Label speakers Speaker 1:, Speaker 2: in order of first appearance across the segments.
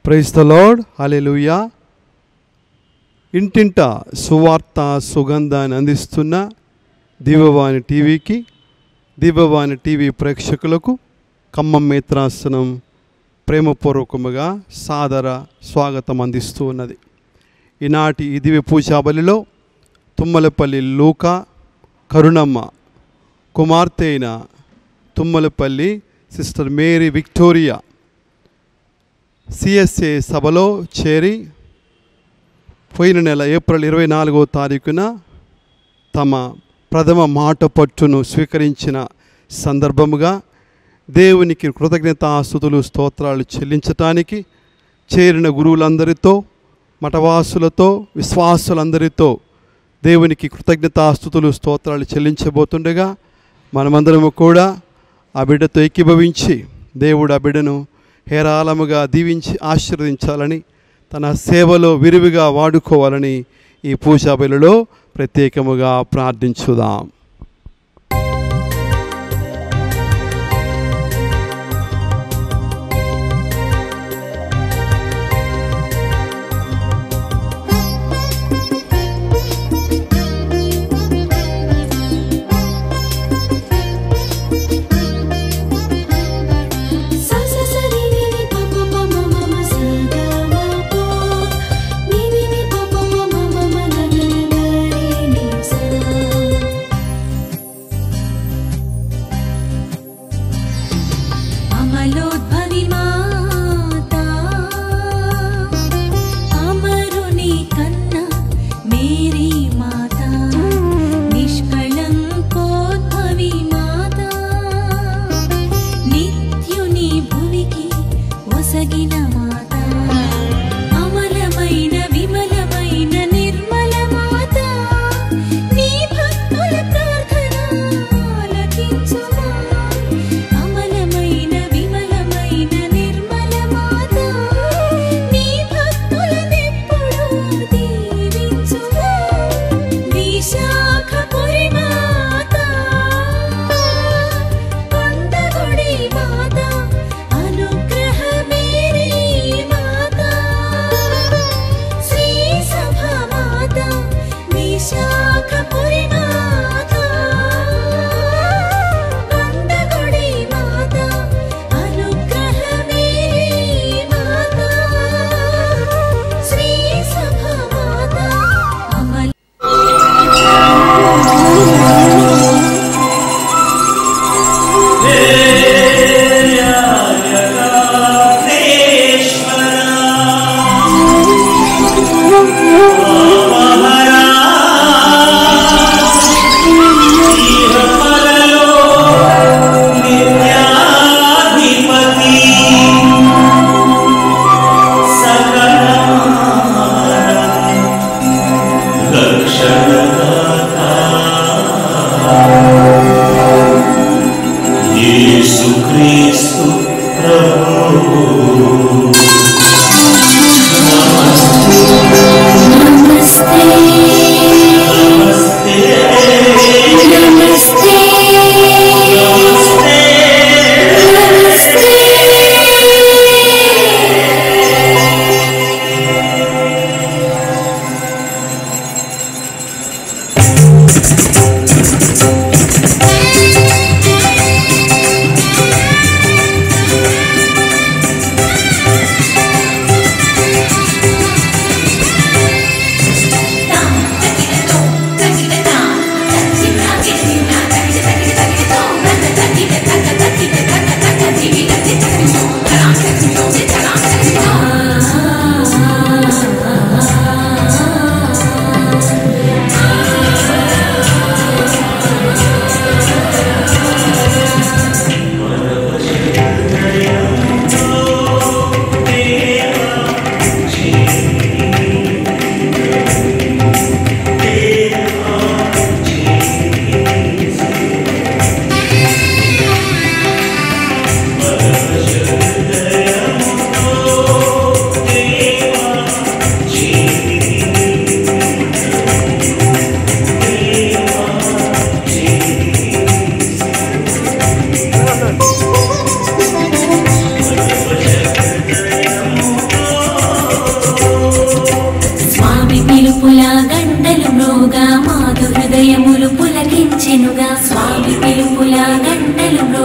Speaker 1: Praise the lord. హల్లెలూయా. ఇంటింట సువార్త సుగంధాన్ని అందిస్తున్న దివ్యవాణి టీవీకి, దివ్యవాణి టీవీ ప్రేక్షకులకు ఖమ్మం మేత్రాసనం ప్రేమపూర్వకముగా సాదర స్వాగతం అందిస్తూ ఉన్నది. ఈనాటి ఈ దివ్య పూజా బలిలో తుమ్మలపల్లి లూకా కరుణమ్మ కుమార్తె అయిన Tummalapalli sister Mary Victoria CSA సభలో చేరి పోయిన నెల ఏప్రిల్ 24వ తారీఖున తమ ప్రథమ మాట పట్టును స్వీకరించిన సందర్భముగా దేవునికి కృతజ్ఞతాస్తుతులు స్తోత్రాలు చెల్లించటానికి చేరిన గురువులందరితో, మఠవాసులతో, విశ్వాసులందరితో దేవునికి కృతజ్ఞతాస్తుతులు స్తోత్రాలు చెల్లించబోతుండగా మనమందరము కూడా ఆ బిడ్డతో ఏకీభవించి దేవుడు ఆ బిడ్డను హేరాళముగా దీవించి ఆశీర్వదించాలని, తన సేవలో విరివిగా వాడుకోవాలని ఈ పూజా బలిలో ప్రత్యేకముగా ప్రార్థించుదాం.
Speaker 2: Yes.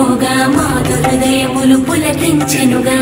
Speaker 2: వినబోగా మాధు హృదయములు పులకించెనుగా.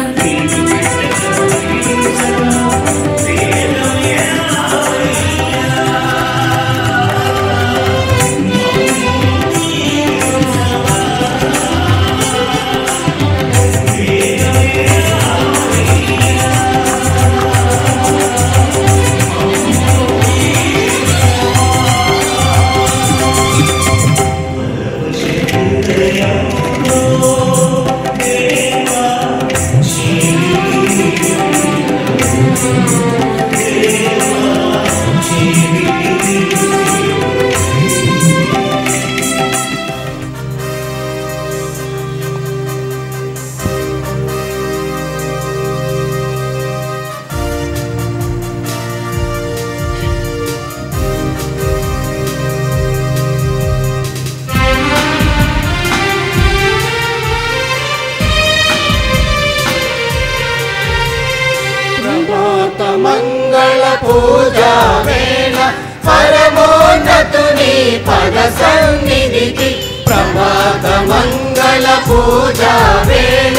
Speaker 3: మంగళ పూజా వేళ పరమోన్నతుని పద సన్నిధికి. ప్రభాత మంగళ పూజా వేళ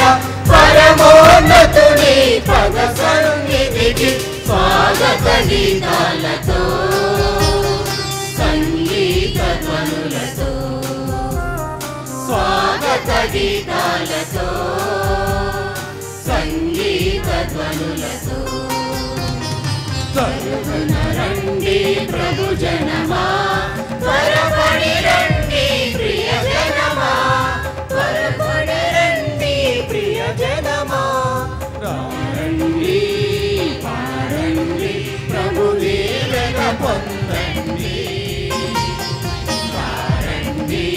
Speaker 3: పరమోన్నతుని పద సన్నిధికి. స్వాగత గీతాలతో సంగీత ధ్వనులతో, స్వాగత గీతాలతో సంగీత ధ్వనులతో త్వరపడి రండి ప్రభు జనమా, త్వరపడి రండి ప్రియ జనమా, త్వరపడి రండి ప్రియ జనమా. రండి పాడండి ప్రభు దీవెన పొందండి. రండి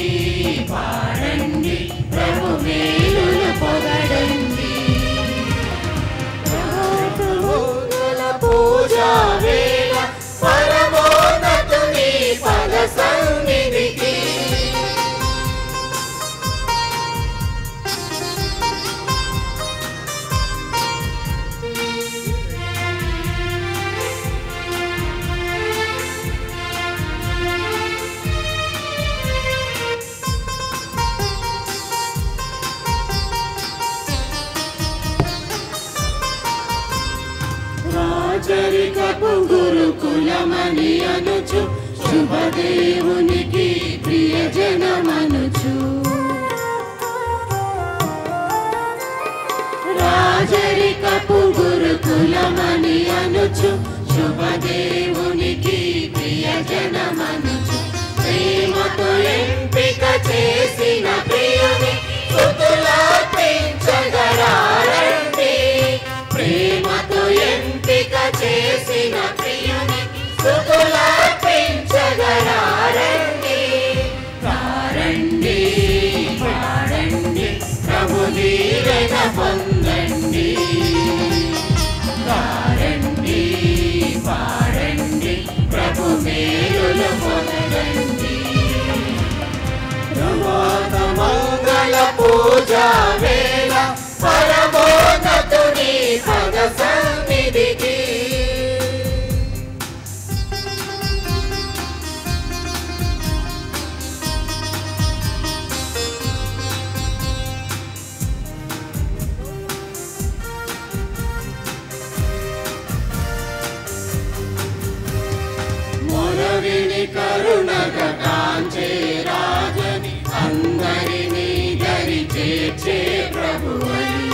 Speaker 3: పాడండి ప్రభు మేలులు పొగడండి. పూజా వేళ పరమోన్నతుని పద సన్నిధికి. రాజరికపు గురుకులమని అనుచు, శుభదేవునికి ప్రియజనమనుచు. రాజరికపు గురుకులమని అనుచు, శుభదేవునికి ప్రియజనమనుచు. ప్రేమతో ఎంపిక చేసిన ప్రియుని స్తుతులర్పించగరారండి. ప్రేమతో ఎంపిక చేసిన ప్రియుని స్తుతులర్పించగరారండి. రండి పాడండి ప్రభు దీవెన పొందండి. రండి పాడండి ప్రభు మేలులు పొందండి. ప్రభాత మంగళ పూజా వేళ పరమోన్నతుని పద సన్నిధికి. మొరవిని కరుణగా కాంచే రాజని, అందరినీ దరి చేర్చే ప్రభువని.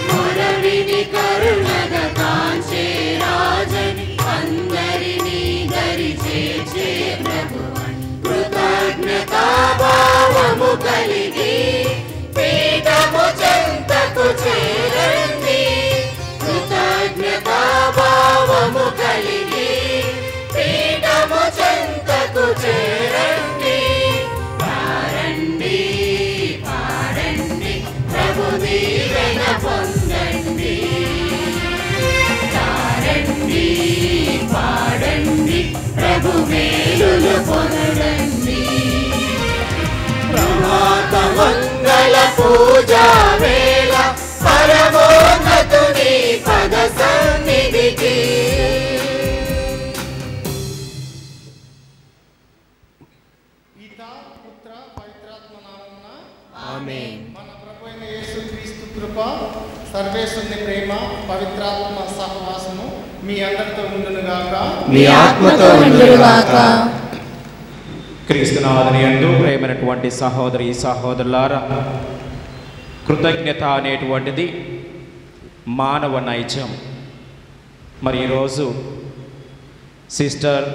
Speaker 3: మొరవిని కరుణగా కాంచే రాజని, అందరినీ దరి చేర్చే ప్రభువని. కృతజ్ఞతా భావము కలిగి పీఠము చెంతకు చేరండి. కృతజ్ఞతా భావము కలిగి పీఠము చెంతకు చేరండి. రండి పాడండి ప్రభు దీవెన పొందండి. రండి పాడండి ప్రభు మేలులు పొందండి. ప్రభాత మంగళ పూజా వేళ పరమో
Speaker 4: పిత పుత్ర పవిత్రాత్మ నామమున
Speaker 5: ఆమేన్.
Speaker 4: మన ప్రభు అయిన యేసుక్రీస్తు కృప, సర్వేశ్వరుని ప్రేమ, పవిత్రాత్మ సహవాసము మీ అందరితో ఉండునుగాక.
Speaker 5: మీ ఆత్మతో ఉండునుగాక.
Speaker 6: క్రీస్తునాథుని యందు ప్రేమైనటువంటి సహోదరి సహోదరులారా, కృతజ్ఞత అనేటువంటిది మానవ నైజం. మరి ఈరోజు సిస్టర్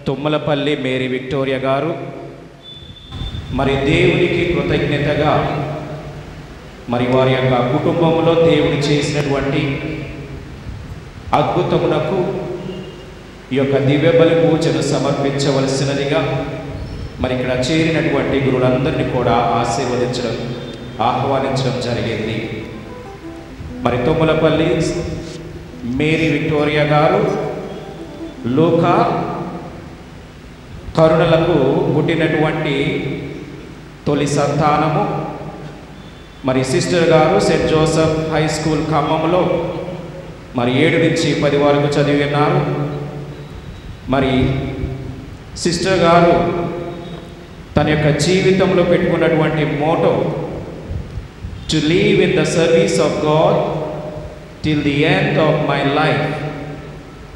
Speaker 6: తుమ్మలపల్లి మేరీ విక్టోరియా గారు మరి దేవునికి కృతజ్ఞతగా మరి వారి యొక్క కుటుంబంలో దేవుడు చేసినటువంటి అద్భుతమునకు ఈ యొక్క దివ్య బలి పూజను సమర్పించవలసినదిగా మరి ఇక్కడ చేరినటువంటి గురువులందరినీ కూడా ఆహ్వానించడం జరిగింది. మరి తుమ్మలపల్లి మేరీ విక్టోరియా గారు లూకా కరుణలకు పుట్టినటువంటి తొలి సంతానము. మరి సిస్టర్ గారు సెయింట్ జోసెఫ్ హై స్కూల్ ఖమ్మంలో మరి 7 నుంచి 10 వరకు చదివి ఉన్నారు. మరి సిస్టర్ గారు తన యొక్క జీవితంలో పెట్టుకున్నటువంటి motto to live in the service of God till the end of my life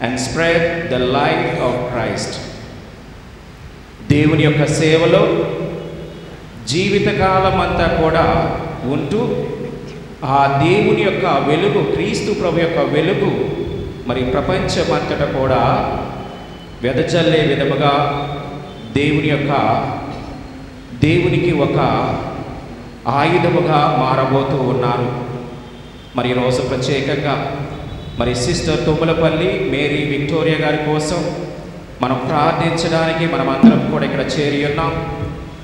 Speaker 6: and spread the life of Christ. దేవుని యొక్క సేవలో జీవితకాలం అంతా కూడా ఉంటూ ఆ దేవుని యొక్క వెలుగు, క్రీస్తు ప్రభు యొక్క వెలుగు మరి ప్రపంచమంతటా కూడా వెదజల్లే విధముగా దేవునికి ఒక ఆయుధముగా మారబోతూ ఉన్నారు. మరి ఈరోజు ప్రత్యేకంగా మరి సిస్టర్ తుమ్మలపల్లి మేరీ విక్టోరియా గారి కోసం మనం ప్రార్థించడానికి మనం అందరం కూడా ఇక్కడ చేరి ఉన్నాం.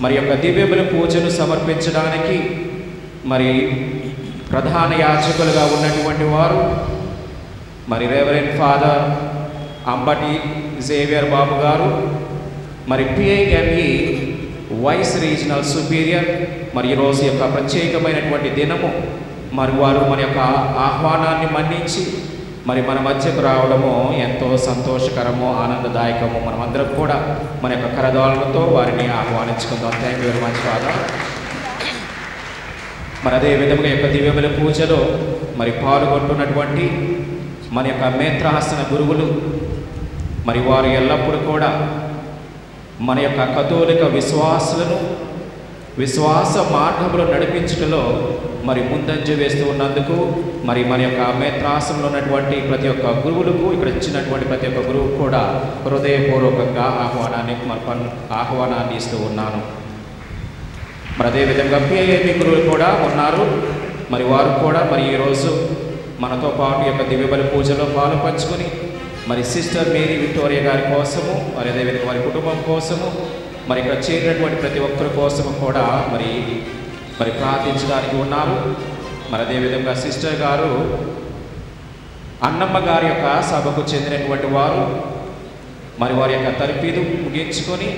Speaker 6: మరి యొక్క దివ్య బలి పూజను సమర్పించడానికి మరి ప్రధాన యాజకులుగా ఉన్నటువంటి వారు మరి రెవరెండ్ ఫాదర్ అంబటి జేవియర్ బాబు గారు, మరి పిఐఎంఈ వైస్ రీజనల్ సుపీరియర్. మరి ఈరోజు యొక్క ప్రత్యేకమైనటువంటి దినము మరి వారు మన యొక్క ఆహ్వానాన్ని మన్నించి మరి మన మధ్యకు రావడము ఎంతో సంతోషకరము, ఆనందదాయకము. మనమందరం కూడా మన యొక్క కరదాలతో వారిని ఆహ్వానించుకుందాం. Thank you very much father. మరి అదే విధంగా యొక్క దివ్య బలి పూజలో మరి పాల్గొంటున్నటువంటి మన యొక్క మేత్రాసన గురువులు, మరి వారు ఎల్లప్పుడూ కూడా మన యొక్క కథోలిక విశ్వాసులను విశ్వాస మార్గంలో నడిపించడంలో మరి ముందంజ వేస్తూ ఉన్నందుకు మరి మన యొక్క మేత్రాసనంలో ఉన్నటువంటి ప్రతి ఒక్క గురువులకు, ఇక్కడ ఇచ్చినటువంటి ప్రతి ఒక్క గురువు కూడా హృదయపూర్వకంగా ఆహ్వానాన్ని ఇస్తూ ఉన్నాను. మరి అదేవిధంగా పిఐఏపీ గురువులు కూడా ఉన్నారు. మరి వారు కూడా మరి ఈరోజు మనతో పాటు యొక్క దివ్య బలి పూజలో పాలు పంచుకొని మరి సిస్టర్ మేరీ విక్టోరియా గారి కోసము, మరి అదేవిధంగా వారి కుటుంబం కోసము, మరి ఇక్కడ చేరినటువంటి ప్రతి ఒక్కరి కోసము కూడా మరి ప్రార్థించడానికి ఉన్నారు. మరి అదేవిధంగా సిస్టర్ గారు అన్నమ్మ గారి యొక్క సభకు చెందినటువంటి వారు. మరి వారి యొక్క తరపీదు ముగించుకొని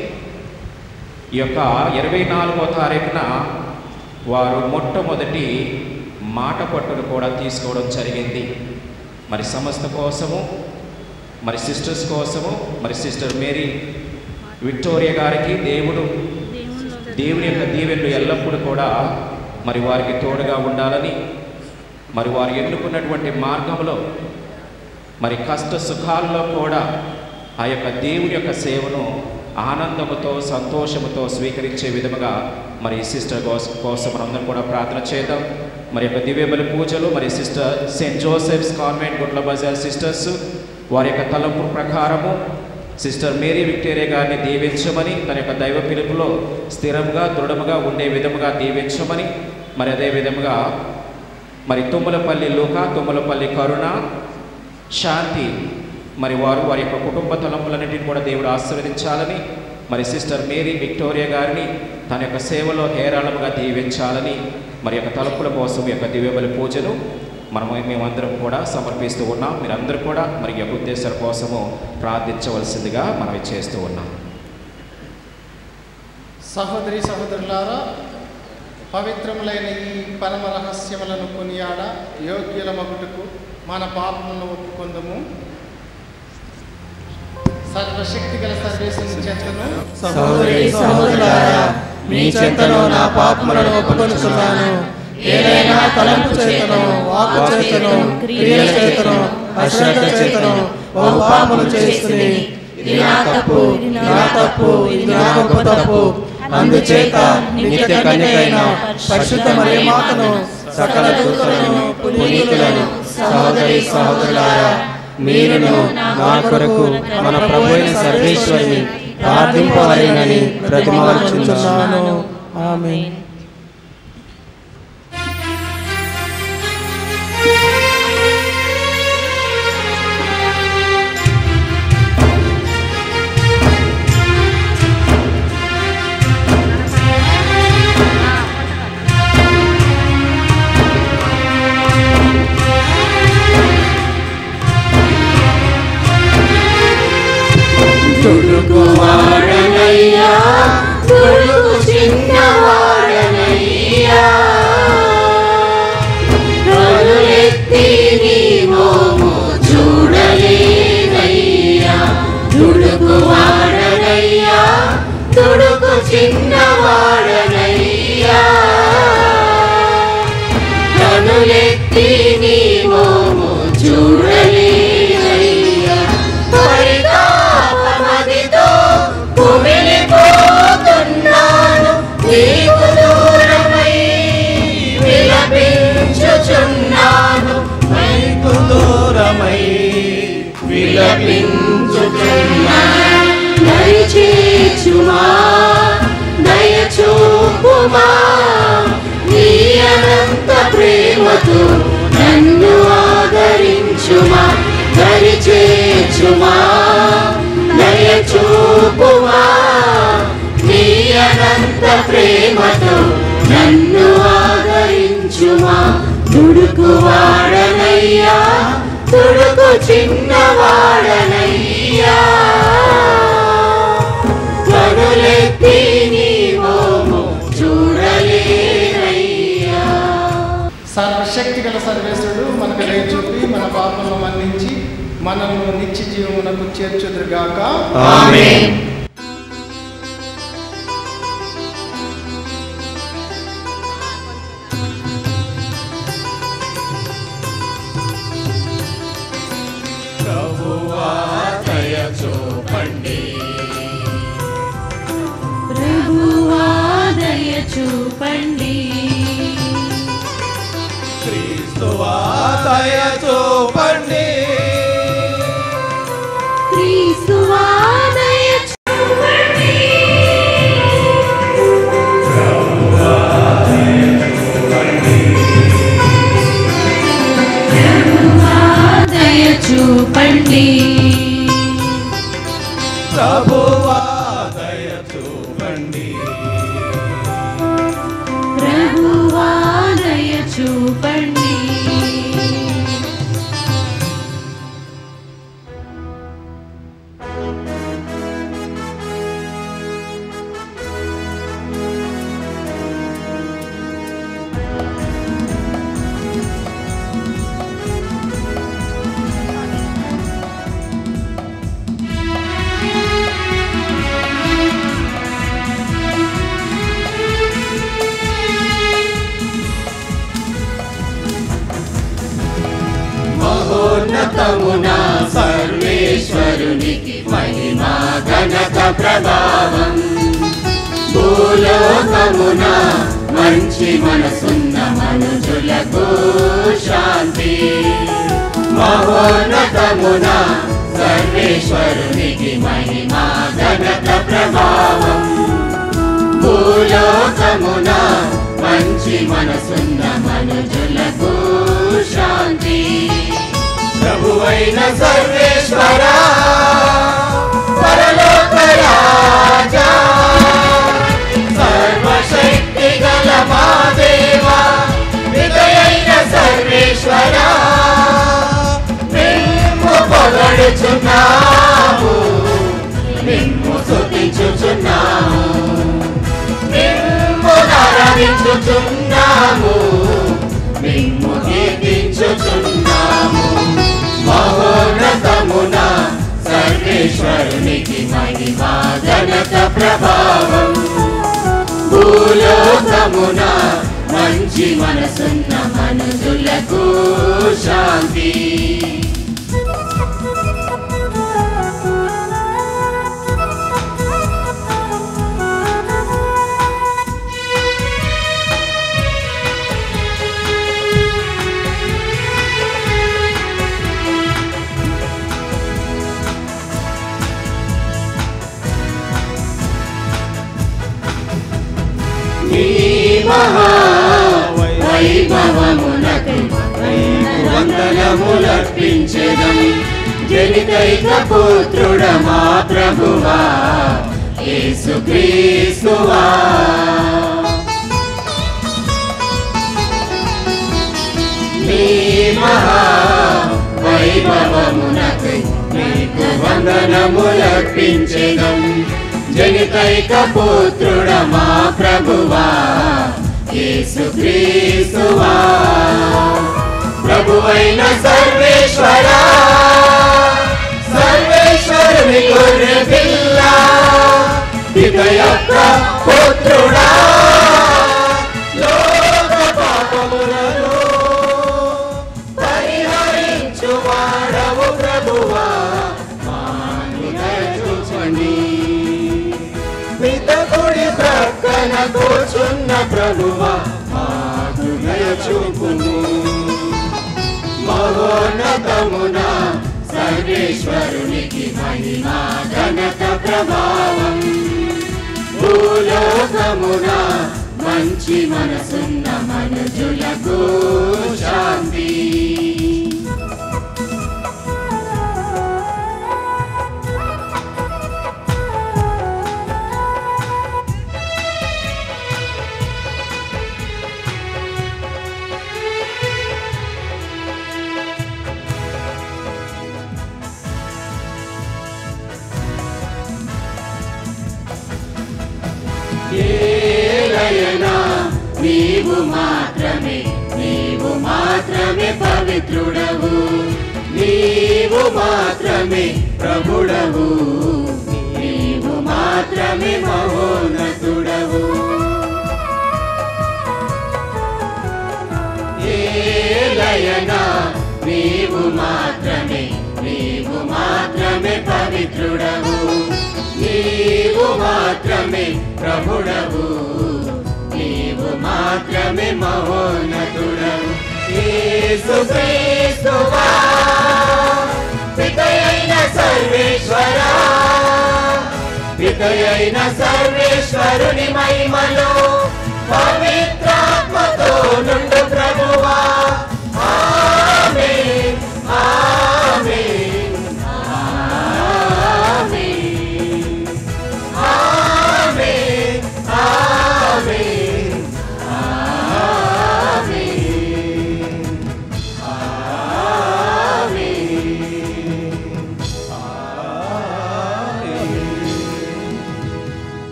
Speaker 6: ఈ యొక్క 24వ తారీఖున వారు మొట్టమొదటి మాట పట్టును కూడా తీసుకోవడం జరిగింది. మరి సమస్త కోసము, మరి సిస్టర్స్ కోసము, మరి సిస్టర్ మేరీ విక్టోరియా గారికి దేవుని యొక్క దీవెనలు ఎల్లప్పుడూ కూడా మరి వారికి తోడుగా ఉండాలని, మరి వారు ఎన్నుకున్నటువంటి మార్గంలో మరి కష్ట సుఖాల్లో కూడా ఆ యొక్క దేవుని యొక్క సేవను ఆనందముతో సంతోషముతో స్వీకరించే విధముగా మరి సిస్టర్ కోసం మనందరం కూడా ప్రార్థన చేద్దాం. మరి యొక్క దివ్య బలి పూజలు మరి sister saint Joseph's convent Gutla Bazar sisters వారి యొక్క తలంపు ప్రకారము సిస్టర్ మేరీ విక్టోరియా గారిని దీవించమని, తన యొక్క దైవ పిలుపులో స్థిరంగా దృఢముగా ఉండే విధముగా దీవించమని, మరి అదే విధముగా మరి తుమ్మలపల్లి లూకా, తుమ్మలపల్లి కరుణ, శాంతి మరి వారి యొక్క కుటుంబ తలంపులన్నింటినీ కూడా దేవుడు ఆశీర్వదించాలని, మరి సిస్టర్ మేరీ విక్టోరియా గారిని తన యొక్క సేవలో హేరాళముగా దీవించాలని మరి యొక్క తలంపుల కోసం యొక్క దివ్య బలి పూజను మేమందరం కూడా సమర్పిస్తూ ఉన్నాం. మీరందరూ కూడా మరి యొక్క ఉద్దేశాల కోసము ప్రార్థించవలసిందిగా మనం చేస్తూ ఉన్నాం.
Speaker 4: సహోదరి సహోదరులారా, పవిత్రములైన ఈ పరమ రహస్యములను కొనియాడ యోగ్యుల మగుటకు మన పాపములను ఒప్పుకొందుము. సర్వశక్తి గల సర్వేశ్వరుని చేతను
Speaker 5: సహోదరి సహోదరులారా, నీ చెంతను నా పాపములను ఒప్పుకొనుచున్నాను. ఏదైనా తలంపు చేతను, వాక్కు చేతను, క్రియల చేతను, అశ్రద్ధ చేతను బహు పాపములు చేస్తుని. ఇది నా తప్పు, ఇది నా గొప్ప తప్పు. అందుచేత నిత్య కన్యకైన పరిశుద్ధ మరియమాతను, సకల దూతలను, పునీతులను, సహోదరి సహోదరులారా, మీరును నా కొరకు మన ప్రభువైన సర్వేశ్వరుని ప్రార్థింపవలెనని బ్రతిమాలుచున్నాను. ఆమేన్.
Speaker 3: తుడుకువాడనయ్యా, తుడుకు చిన్నవాడనయ్యా, కనులెత్తి నీ మోము చూడలేనయ్యా. తుడుకువాడనయ్యా, తుడుకు చిన్నవాడనయ్యా, కనులెత్తి నీ మోము చూడలేనయ్యా. పరితాపమదితో కుమిలిపోతున్నాను, నీకు దూరమై విలపించుచున్నాను, నీకు దూరమై విలపించుచున్నాను. దయచేచుమా, దయచూపుమా, నీ అనంత ప్రేమతో నన్ను ఆదరించుమా. దయచేచుమా, దయచూపుమా, నీ అనంత ప్రేమతో నన్ను ఆదరించుమా. తుడుకువాడనయ్యా, తుడుకు చిన్నవాడనయ్యా, కనులెత్తి నీ మోము చూడలేనయ్యా.
Speaker 4: సర్వశక్తి గల సర్వేశ్వరుడు మనకు దయ చూపి మన పాపలను మన్నించి మనల్ని నిత్య జీవమునకు చేర్చుదురుగాక.
Speaker 5: ఆమేన్.
Speaker 3: ప్రభువా దయ చూపండి,
Speaker 2: ప్రభువా దయ చూపండి,
Speaker 3: క్రీస్తువా దయ చూపండి,
Speaker 2: క్రీస్తువా దయ చూపండి, ప్రభువా దయ చూపండి,
Speaker 3: ప్రభువా దయ చూపండి,
Speaker 2: ప్రభువా దయ చూపండి.
Speaker 3: మహోన్నతమున సర్వేశ్వరునికి మహిమా ఘనత ప్రభావం. భూలోకమున మంచి మనసున్న మనుజులకు శాంతి. మహోన్నతమున సర్వేశ్వరునికి మహిమా ఘనత ప్రభావం. భూలోకమున మంచి మనసున్న మనుజులకు శాంతి. ప్రభువైన సర్వేశ్వరా, పరలోక రాజా, సర్వశక్తి గల మా దేవా, విదయైన సర్వేశ్వరా, నిన్ను పొగడుచున్నాము, నిన్ను స్తుతించుచున్నాము, నిన్ను ఆరాధించుచున్నాము, నిన్ను కీర్తించుచున్నాము. మహోన్నతమున సర్వేశ్వరునికి మహిమా ఘనత ప్రభావం. భూలోకమున మంచి మనసున్న మనుషులకు శాంతి. నీ మహా వైభవమునకు వందనములర్పించెదం. జనికైక పుత్రుడ మా ప్రభువా యేసుక్రీస్తువా. నీ మహా వైభవమునకు నీకు వందనములర్పించెదం. జనికైక పుత్రుడ మా ప్రభువా యేసుక్రీస్తువా. ప్రభువైన సర్వేశ్వరా, సర్వేశ్వరుని గొర్రె పిల్ల, పిత యొక్క పుత్రుడా, లోక పాపములను పరిహరించువాడవు ప్రభువా మాకు దయచూపండి. పితకుడి ప్రక్కన కూర్చున్న ప్రభువా మాకు దయచూపుము. మహోన్నతమున సర్వేశ్వరునికి మహిమా ఘనత ప్రభావం. భూలోకమున మంచి మనసున్న మనుజులకు శాంతి. ఏలయనా నీవు మాత్రమే, నీవు మాత్రమే పవిత్రుడవు, నీవు మాత్రమే ప్రభుడవు, నీవు మాత్రమే మహోన్నతుడవు. ఏలయనా నీవు మాత్రమే, నీవు మాత్రమే పవిత్రుడవు, నీవు మాత్రమే ప్రభుడవు, నీవు మాత్రమే మహోన్నతుడవు. యేసుక్రీస్తువా పితయైన సర్వేశ్వరా, పితయైన సర్వేశ్వరుని మహిమలో పవిత్రాత్మతో నుండు ప్రభువా. ఆమేన్, ఆమేన్, ఆమేన్, ఆమేన్, ఆమేన్,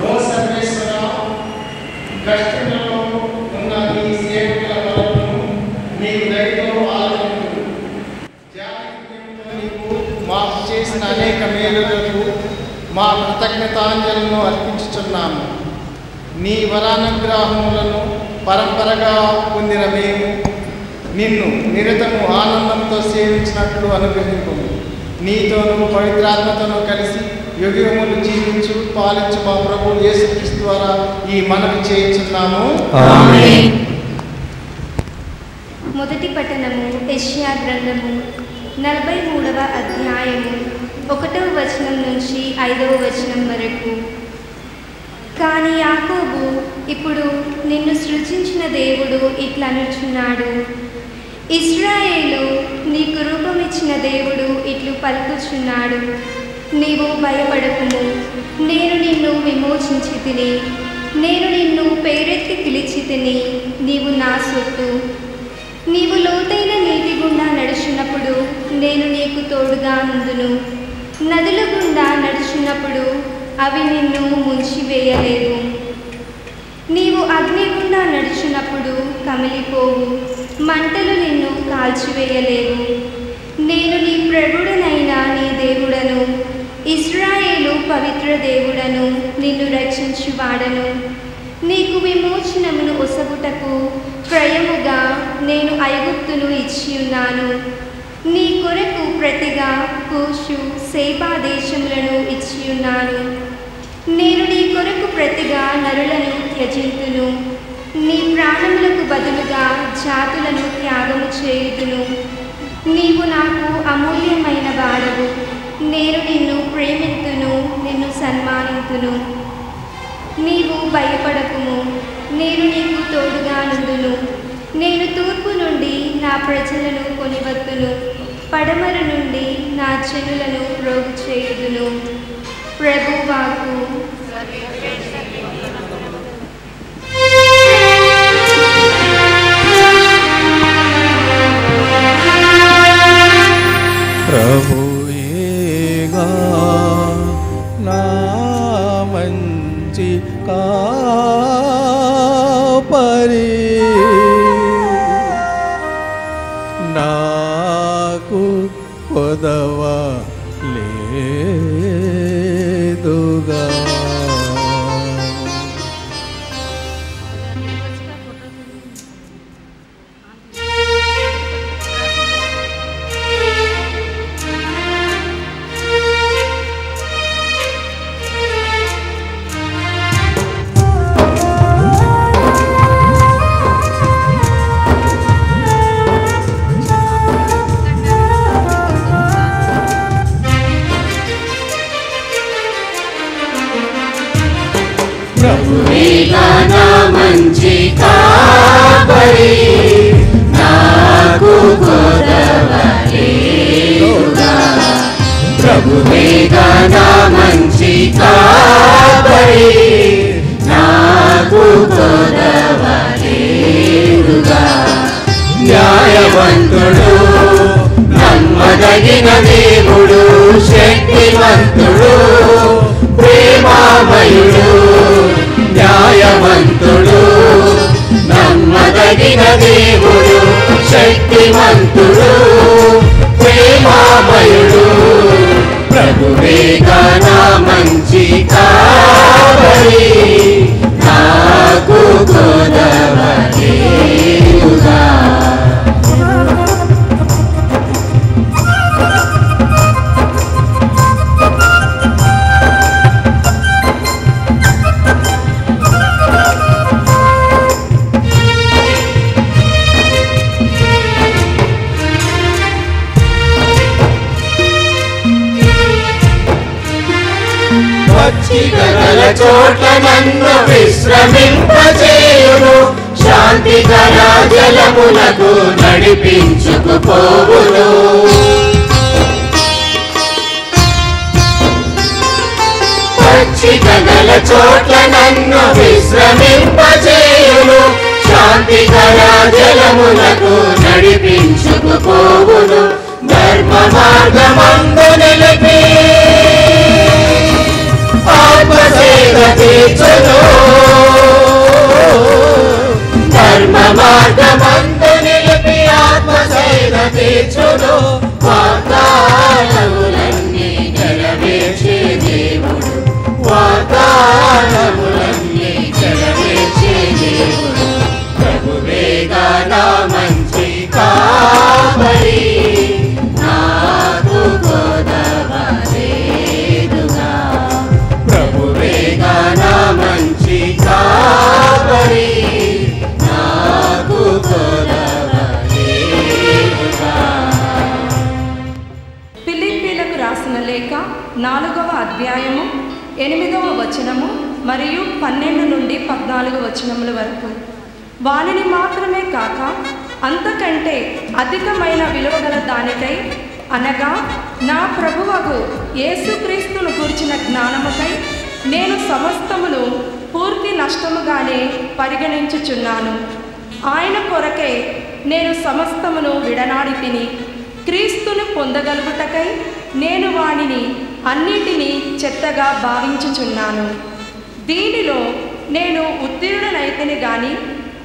Speaker 4: ఓ సర్వేశ్వర, కష్టంలో ఉన్న నీ సేవకుల వలనను నీవు దయతో ఆలకించు. జాగ్రత్తతో నీవు మాకు చేసిన అనేక మేలులకు మా కృతజ్ఞతాంజలను అర్పించుచున్నాము. నీ వరానుగ్రహములను పరంపరగా పొందిన మేము నిన్ను నిరతము ఆనందంతో సేవించినట్లు అనుగ్రహింపు. నీతోనూ పవిత్రాత్మతోనూ కలిసి యుగములు జీవించు పాలించు మా ప్రభువు యేసుక్రీస్తు ద్వారా ఈ మనవి చేయించున్నాము.
Speaker 2: ఆమేన్.
Speaker 7: మొదటి పఠనము యెషయా గ్రంథము 43వ అధ్యాయము 1వ వచనం నుంచి 5వ వచనం వరకు. కానీ యాకోబు ఇప్పుడు నిన్ను సృజించిన దేవుడు ఇట్లనుచున్నాడు, ఇశ్రాయేలు నీకు రూపమిచ్చిన దేవుడు ఇట్లు పలుకుచున్నాడు, నీవు భయపడకుము, నేను నిన్ను విమోచించి తిని, నేను నిన్ను పేరెత్తి పిలిచి తిని, నీవు నా సొత్తు. నీవు లోతైన నీటి గుండా నడుచున్నప్పుడు నేను నీకు తోడుగా ఉందును, నదుల గుండా నడుచున్నప్పుడు అవి నిన్ను ముంచివేయలేవు. నీవు అగ్ని గుండా నడుచున్నప్పుడు కమిలిపోవు, మంటలు నిన్ను కాల్చివేయలేవు. నేను నీ ప్రభుడనైనా నీ దేవుడను, ఇశ్రాయేలు పవిత్ర దేవుడను, నిన్ను రక్షించువాడను. నీకు విమోచనమును ఒసగుటకు క్రయముగా నేను ఐగుప్తును ఇచ్చియున్నాను. నీ కొరకు ప్రతిగా కూషు, సేబా దేశములను ఇచ్చియున్నాను. నేను నీ కొరకు ప్రతిగా నరులను త్యజింతును. నీ ప్రాణములకు బదులుగా జాతులను త్యాగము చేయుదును. నీవు నాకు అమూల్యమైన వాడవు. నేను నిన్ను ప్రేమింతును, నిన్ను సన్మానింతును. నీవు భయపడకుము, నేను నీకు తోడుగా నుండును. నేను తూర్పు నుండి నా ప్రజలను కొనివత్తును, పడమర నుండి నా జనులను రోగు చేయుదును. ప్రభువాకు.
Speaker 5: ప్రభుయేగా నా మంచి కాపరి, నాకు కొదవ లేదుగా.
Speaker 3: ప్రభువేగా నా మంచి కాపరి, నాకు కొదవ లేదుగా. ప్రభువేగా నా మంచి కాపరి, నాకు కొదవ లేదుగా. న్యాయవంతుడు, నమ్మదగిన దేవుడు, శక్తివంతుడు, ప్రేమామయుడు, న్యాయవంతుడు, నమ్మదగిన దేవుడు, శక్తివంతుడు, ప్రేమామయుడు. ప్రభువేగా నా మంచి కాపరి, నాకు కొదవ లేదుగా. పచ్చికగల చోట్ల నన్ను విశ్రమింపచేయును, శాంతికర జలములకు నడిపించుకుపోవును. పచ్చికగల చోట్ల నన్ను విశ్రమింపచేయును, శాంతికర జలములకు నడిపించుకుపోవును. ధర్మ మార్గమందు నిలిపి ఆత్మసేద తీర్చును. ధర్మ మార్గమందు నిలిపి ఆత్మసేద తీర్చును. వాగ్దానములన్నీ నెరవేర్చే దేవుడు, వాగ్దానములన్నీ నెరవేర్చే దేవుడు. ప్రభువేగా నా మంచి కాపరి, నాకు కొదవ లేదుగా. ప్రభువేగా నా మంచి కాపరి, నాకు కొదవ లేదుగా.
Speaker 8: ఫిలిప్పీలకు రాసిన లేఖ 4వ అధ్యాయము 8వ వచనము మరియు 12 నుండి 14 వచనముల వరకు. వానిని మాత్రమే కాక అంతకంటే అధికమైన విలువగల దానికై, అనగా నా ప్రభువగు యేసుక్రీస్తును గూర్చిన జ్ఞానముకై నేను సమస్తమును పూర్తి నష్టముగానే పరిగణించుచున్నాను. ఆయన కొరకై నేను సమస్తమును విడనాడి తిని, క్రీస్తును పొందగలుగుటకై నేను వానిని అన్నిటినీ చెత్తగా భావించుచున్నాను. దీనిలో నేను ఉత్తీర్ణునైతిని గాని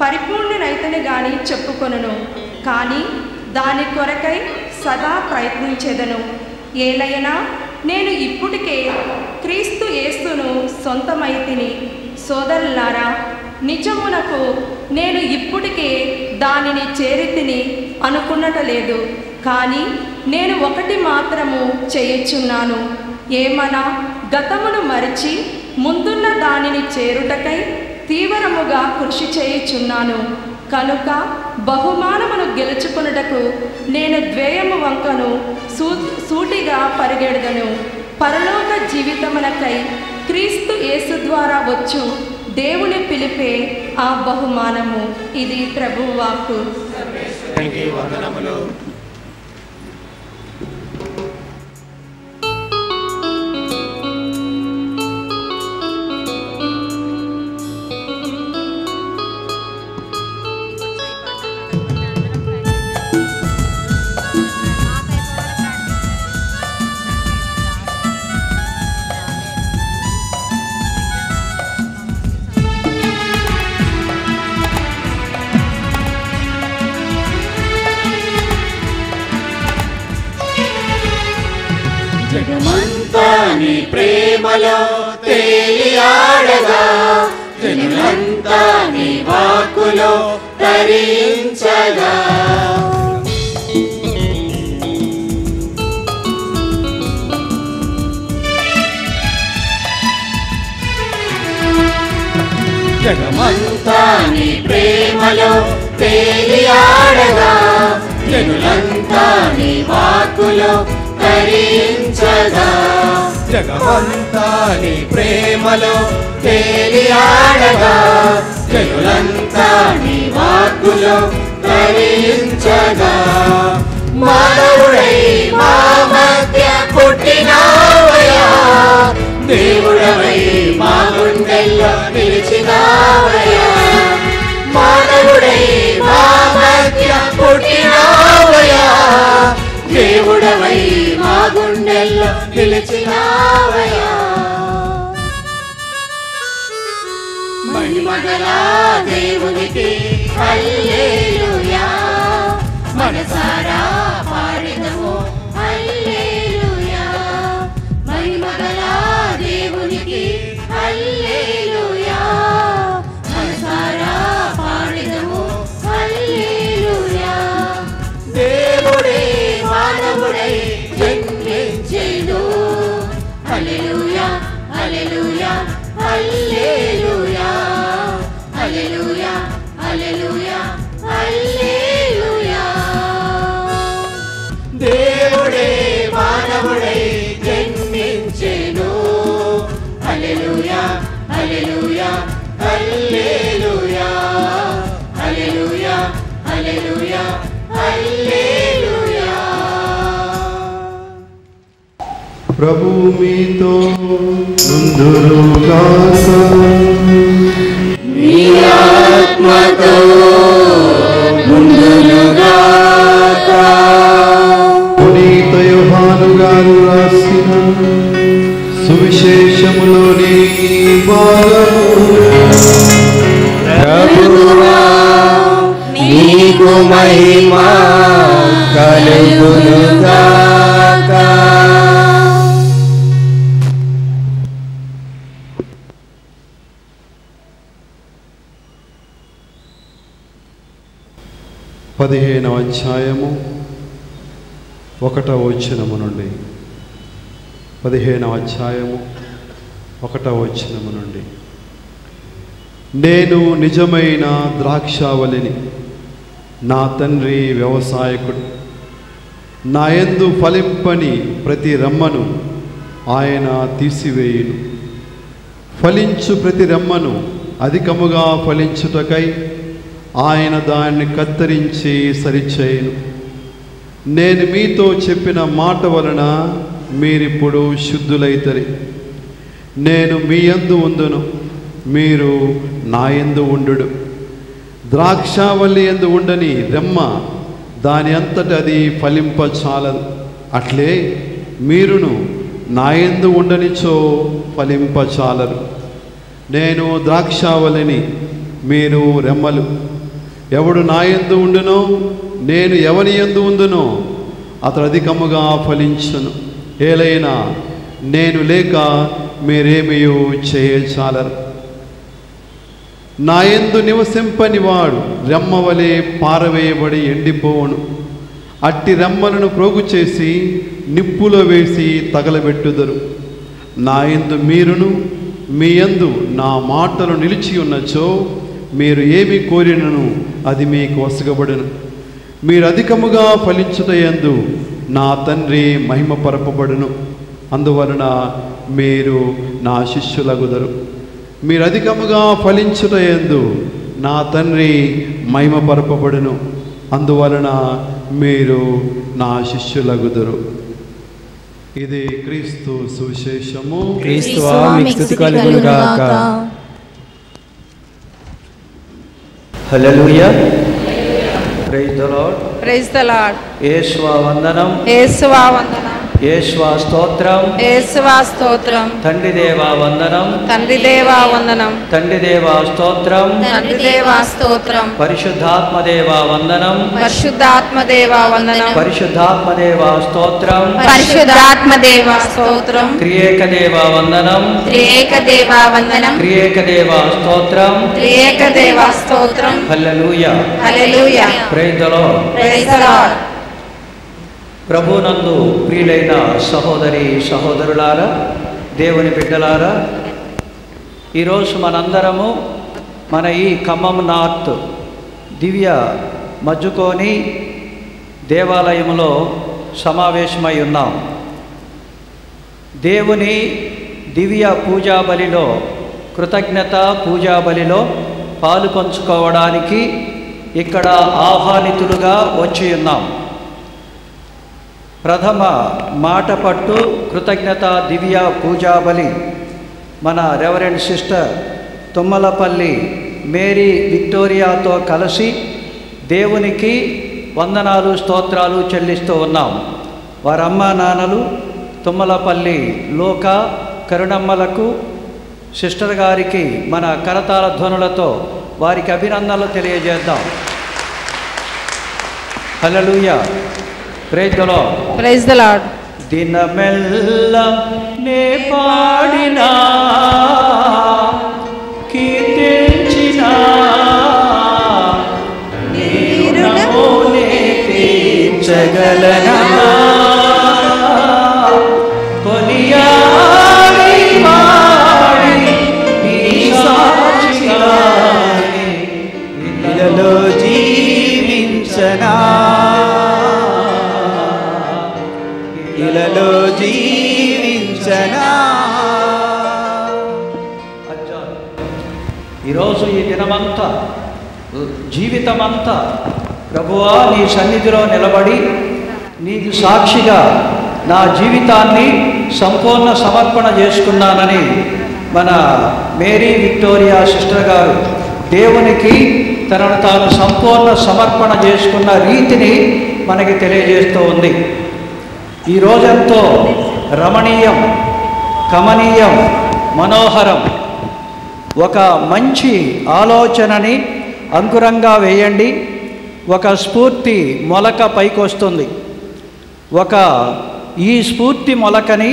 Speaker 8: పరిపూర్ణునైతిని గాని చెప్పుకొనును. కానీ దాని కొరకై సదా ప్రయత్నించెదను. ఏలైనా నేను ఇప్పటికే క్రీస్తు యేసును సొంతమైతిని. సోదరులారా, నిజమునకు నేను ఇప్పటికే దానిని చేరితిని అనుకున్నటలేదు. కానీ నేను ఒకటి మాత్రము చేయుచున్నాను. ఏమనా గతమును మరిచి ముందున్న దానిని చేరుటకై తీవ్రముగా కృషి చేయుచున్నాను. కనుక బహుమానమును గెలుచుకొనుటకు నేను ద్వేయము వంకను సూటిగా పరిగెడదను. పరలోక జీవితమునకై క్రీస్తు యేసు ద్వారా వచ్చు దేవుని పిలిపే ఆ బహుమానము. ఇది ప్రభువు వాక్కు.
Speaker 3: జగమంతా నీ ప్రేమలో తేలియాడగా, జనులంతా నీ వాక్కులో తరించగా. జగమంతా నీ ప్రేమలో తేలియాడగా, జనులంతా నీ వాక్కులో తరించగా. జగమంతా నీ ప్రేమలో తేలియాడగా, జనులంతా నీ వాక్కులో తరించగా. మానవుడై మా మధ్య పుట్టినావయ్యా, దేవుడవై మా గుండెల్లో నిలిచినావయ్యా. మానవుడై మా మధ్య పుట్టినావయ్యా, దేవుడవై మా గుండెల్లో నిలిచినావయ్యా. మహిమగల దేవునికి హల్లెలూయా, మనసారా పాడెదము హల్లెలూయా. మహిమగల దేవునికి హల్లెలూయా, మనసారా పాడెదము హల్లెలూయా. దేవుడే మానవుడై జన్మించెను, హల్లెలూయా హల్లెలూయా హల్లెలూయా హల్లెలూయా హల్లెలూయా హల్లెలూయా. దేవుడే మానవుడై జన్మించెను, హల్లెలూయా హల్లెలూయా హల్లెలూయా హల్లెలూయా హల్లెలూయా హల్లెలూయా.
Speaker 1: ప్రభు మీతో నుండురుగాక.
Speaker 3: నీ ఆత్మతో నుండురుగాక.
Speaker 1: పునీత యోహాను గారు రాసిన సువిశేషములోని భాగము.
Speaker 3: ప్రభువా, నీకు మహిమ కలుగునుగాక.
Speaker 1: పదిహేనవ అధ్యాయము 1వ వచనము నుండి 15వ అధ్యాయము 1వ వచనము నుండి. నేను నిజమైన ద్రాక్షావళిని, నా తండ్రి వ్యవసాయకుడు. నా యందు ఫలింపని ప్రతి రెమ్మను ఆయన తీసివేయును. ఫలించు ప్రతి రెమ్మను అధికముగా ఫలించుటకై ఆయన దాన్ని కత్తిరించి సరిచేయును. నేను మీతో చెప్పిన మాట వలన మీరిప్పుడు శుద్ధులైతరి. నేను మీ యందు ఉందును, మీరు నా యందు ఉండుడు. ద్రాక్షావల్లి యందు ఉండని రెమ్మ దాని అంతట అది ఫలింపచాలదు. అట్లే మీరును నా యందు ఉండనిచో ఫలింపచాలరు. నేను ద్రాక్షావల్లిని, మీరు రెమ్మలు. ఎవడు నా యందు ఉండునో, నేను ఎవని యందు ఉందునో అతడు అధికముగా ఫలించును. ఏలైనా నేను లేక మీరేమియో చేయచాలరు. నా యందు నివసింపని వాడు రెమ్మవలే పారవేయబడి ఎండిపోవును. అట్టి రెమ్మలను ప్రోగు చేసి నిప్పులో వేసి తగలబెట్టుదరు. నా యందు మీరును మీ యందు నా మాటలు నిలిచి ఉన్నచో మీరు ఏమి కోరినను అది మీకు వసగబడును. మీరు అధికముగా ఫలించుట యందు నా తండ్రి మహిమపరపబడును. అందువలన మీరు నా శిష్యులగుదరు. మీరు అధికముగా ఫలించుట యందు నా తండ్రి మహిమపరపబడును. అందువలన మీరు నా శిష్యులగుదరు. ఇది క్రీస్తు సువిశేషము.
Speaker 3: క్రీస్తువా మీకు స్తుతి కలుగునుగాక. Hallelujah. Praise the Lord.
Speaker 8: Praise the Lord.
Speaker 3: యేసువా వందనం.
Speaker 8: యేసువా వందనం.
Speaker 3: యేసువా స్తోత్రం.
Speaker 8: యేసువా స్తోత్రం.
Speaker 3: తండ్రి దేవా వందనం.
Speaker 8: తండ్రి దేవా వందనం.
Speaker 3: తండ్రి దేవా స్తోత్రం.
Speaker 8: తండ్రి దేవా స్తోత్రం.
Speaker 3: పరిశుద్ధాత్మ దేవా వందనం.
Speaker 8: పరిశుద్ధాత్మ దేవా వందనం.
Speaker 3: పరిశుద్ధాత్మ దేవా స్తోత్రం.
Speaker 8: పరిశుద్ధాత్మ దేవా స్తోత్రం.
Speaker 3: త్రియేక దేవా వందనం.
Speaker 8: త్రియేక దేవా వందనం.
Speaker 3: త్రియేక దేవా స్తోత్రం.
Speaker 8: త్రియేక దేవా స్తోత్రం.
Speaker 3: Hallelujah.
Speaker 8: Hallelujah.
Speaker 3: Praise the Lord.
Speaker 8: Praise the Lord.
Speaker 3: ప్రభునందు ప్రియులైన సహోదరి సహోదరులారా, దేవుని బిడ్డలారా, ఈరోజు మనందరము మన ఈ ఖమ్మం నార్త్ దివ్య మజ్జుకోని దేవాలయంలో సమావేశమై ఉన్నాం. దేవుని దివ్య పూజా బలిలో, కృతజ్ఞత పూజా బలిలో పాలు పంచుకోవడానికి ఇక్కడ ఆహ్వానితులుగా వచ్చి ఉన్నాం. ప్రథమ మాట పట్టు కృతజ్ఞత దివ్య పూజా బలి మన రెవరెండ్ సిస్టర్ తుమ్మలపల్లి మేరీ విక్టోరియాతో కలిసి దేవునికి వందనాలు స్తోత్రాలు చెల్లిస్తూ ఉన్నాం. వారమ్మ నాన్నలు తుమ్మలపల్లి లోక కరుణమ్మలకు సిస్టర్ గారికి మన కరతాళ ధ్వనులతో వారికి అభినందనలు తెలియజేద్దాం. Hallelujah. Praise the Lord.
Speaker 8: Praise the Lord.
Speaker 3: దినమెల్ల నే పాడినా కీర్తించినా నీ రుణమునే తీర్చగలనా కొనియాడి పాడి నీ సాక్షిగా ఇళ్ళలో జీవించనా ఇళ్ళలో జీవించనా. ఈరోజు ఈ దినమంతా జీవితమంతా ప్రభువా నీ సన్నిధిలో నిలబడి నీకు సాక్షిగా నా జీవితాన్ని సంపూర్ణ సమర్పణ చేసుకున్నానని మన మేరీ విక్టోరియా సిస్టర్ గారు దేవునికి తనను తాను సంపూర్ణ సమర్పణ చేసుకున్న రీతిని మనకి తెలియజేస్తూ ఉంది. ఈ రోజంతో రమణీయం, కమనీయం, మనోహరం. ఒక మంచి ఆలోచనని అంకురంగా వేయండి, ఒక స్ఫూర్తి మొలక పైకొస్తుంది. ఈ స్ఫూర్తి మొలకని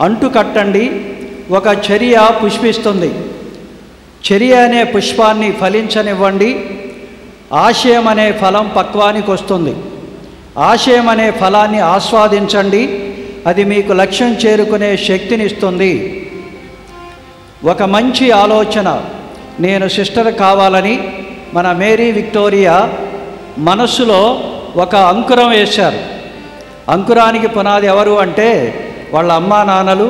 Speaker 3: అంటుకట్టండి, ఒక చర్య పుష్పిస్తుంది. చర్య అనే పుష్పాన్ని ఫలించనివ్వండి, ఆశయం అనే ఫలం పక్వానికి వస్తుంది. ఆశయం అనే ఫలాన్ని ఆస్వాదించండి, అది మీకు లక్ష్యం చేరుకునే శక్తినిస్తుంది. ఒక మంచి ఆలోచన, నేను సిస్టర్ కావాలని మన మేరీ విక్టోరియా మనస్సులో ఒక అంకురం వేశారు. అంకురానికి పునాది ఎవరు అంటే వాళ్ళ అమ్మా నాన్నలు,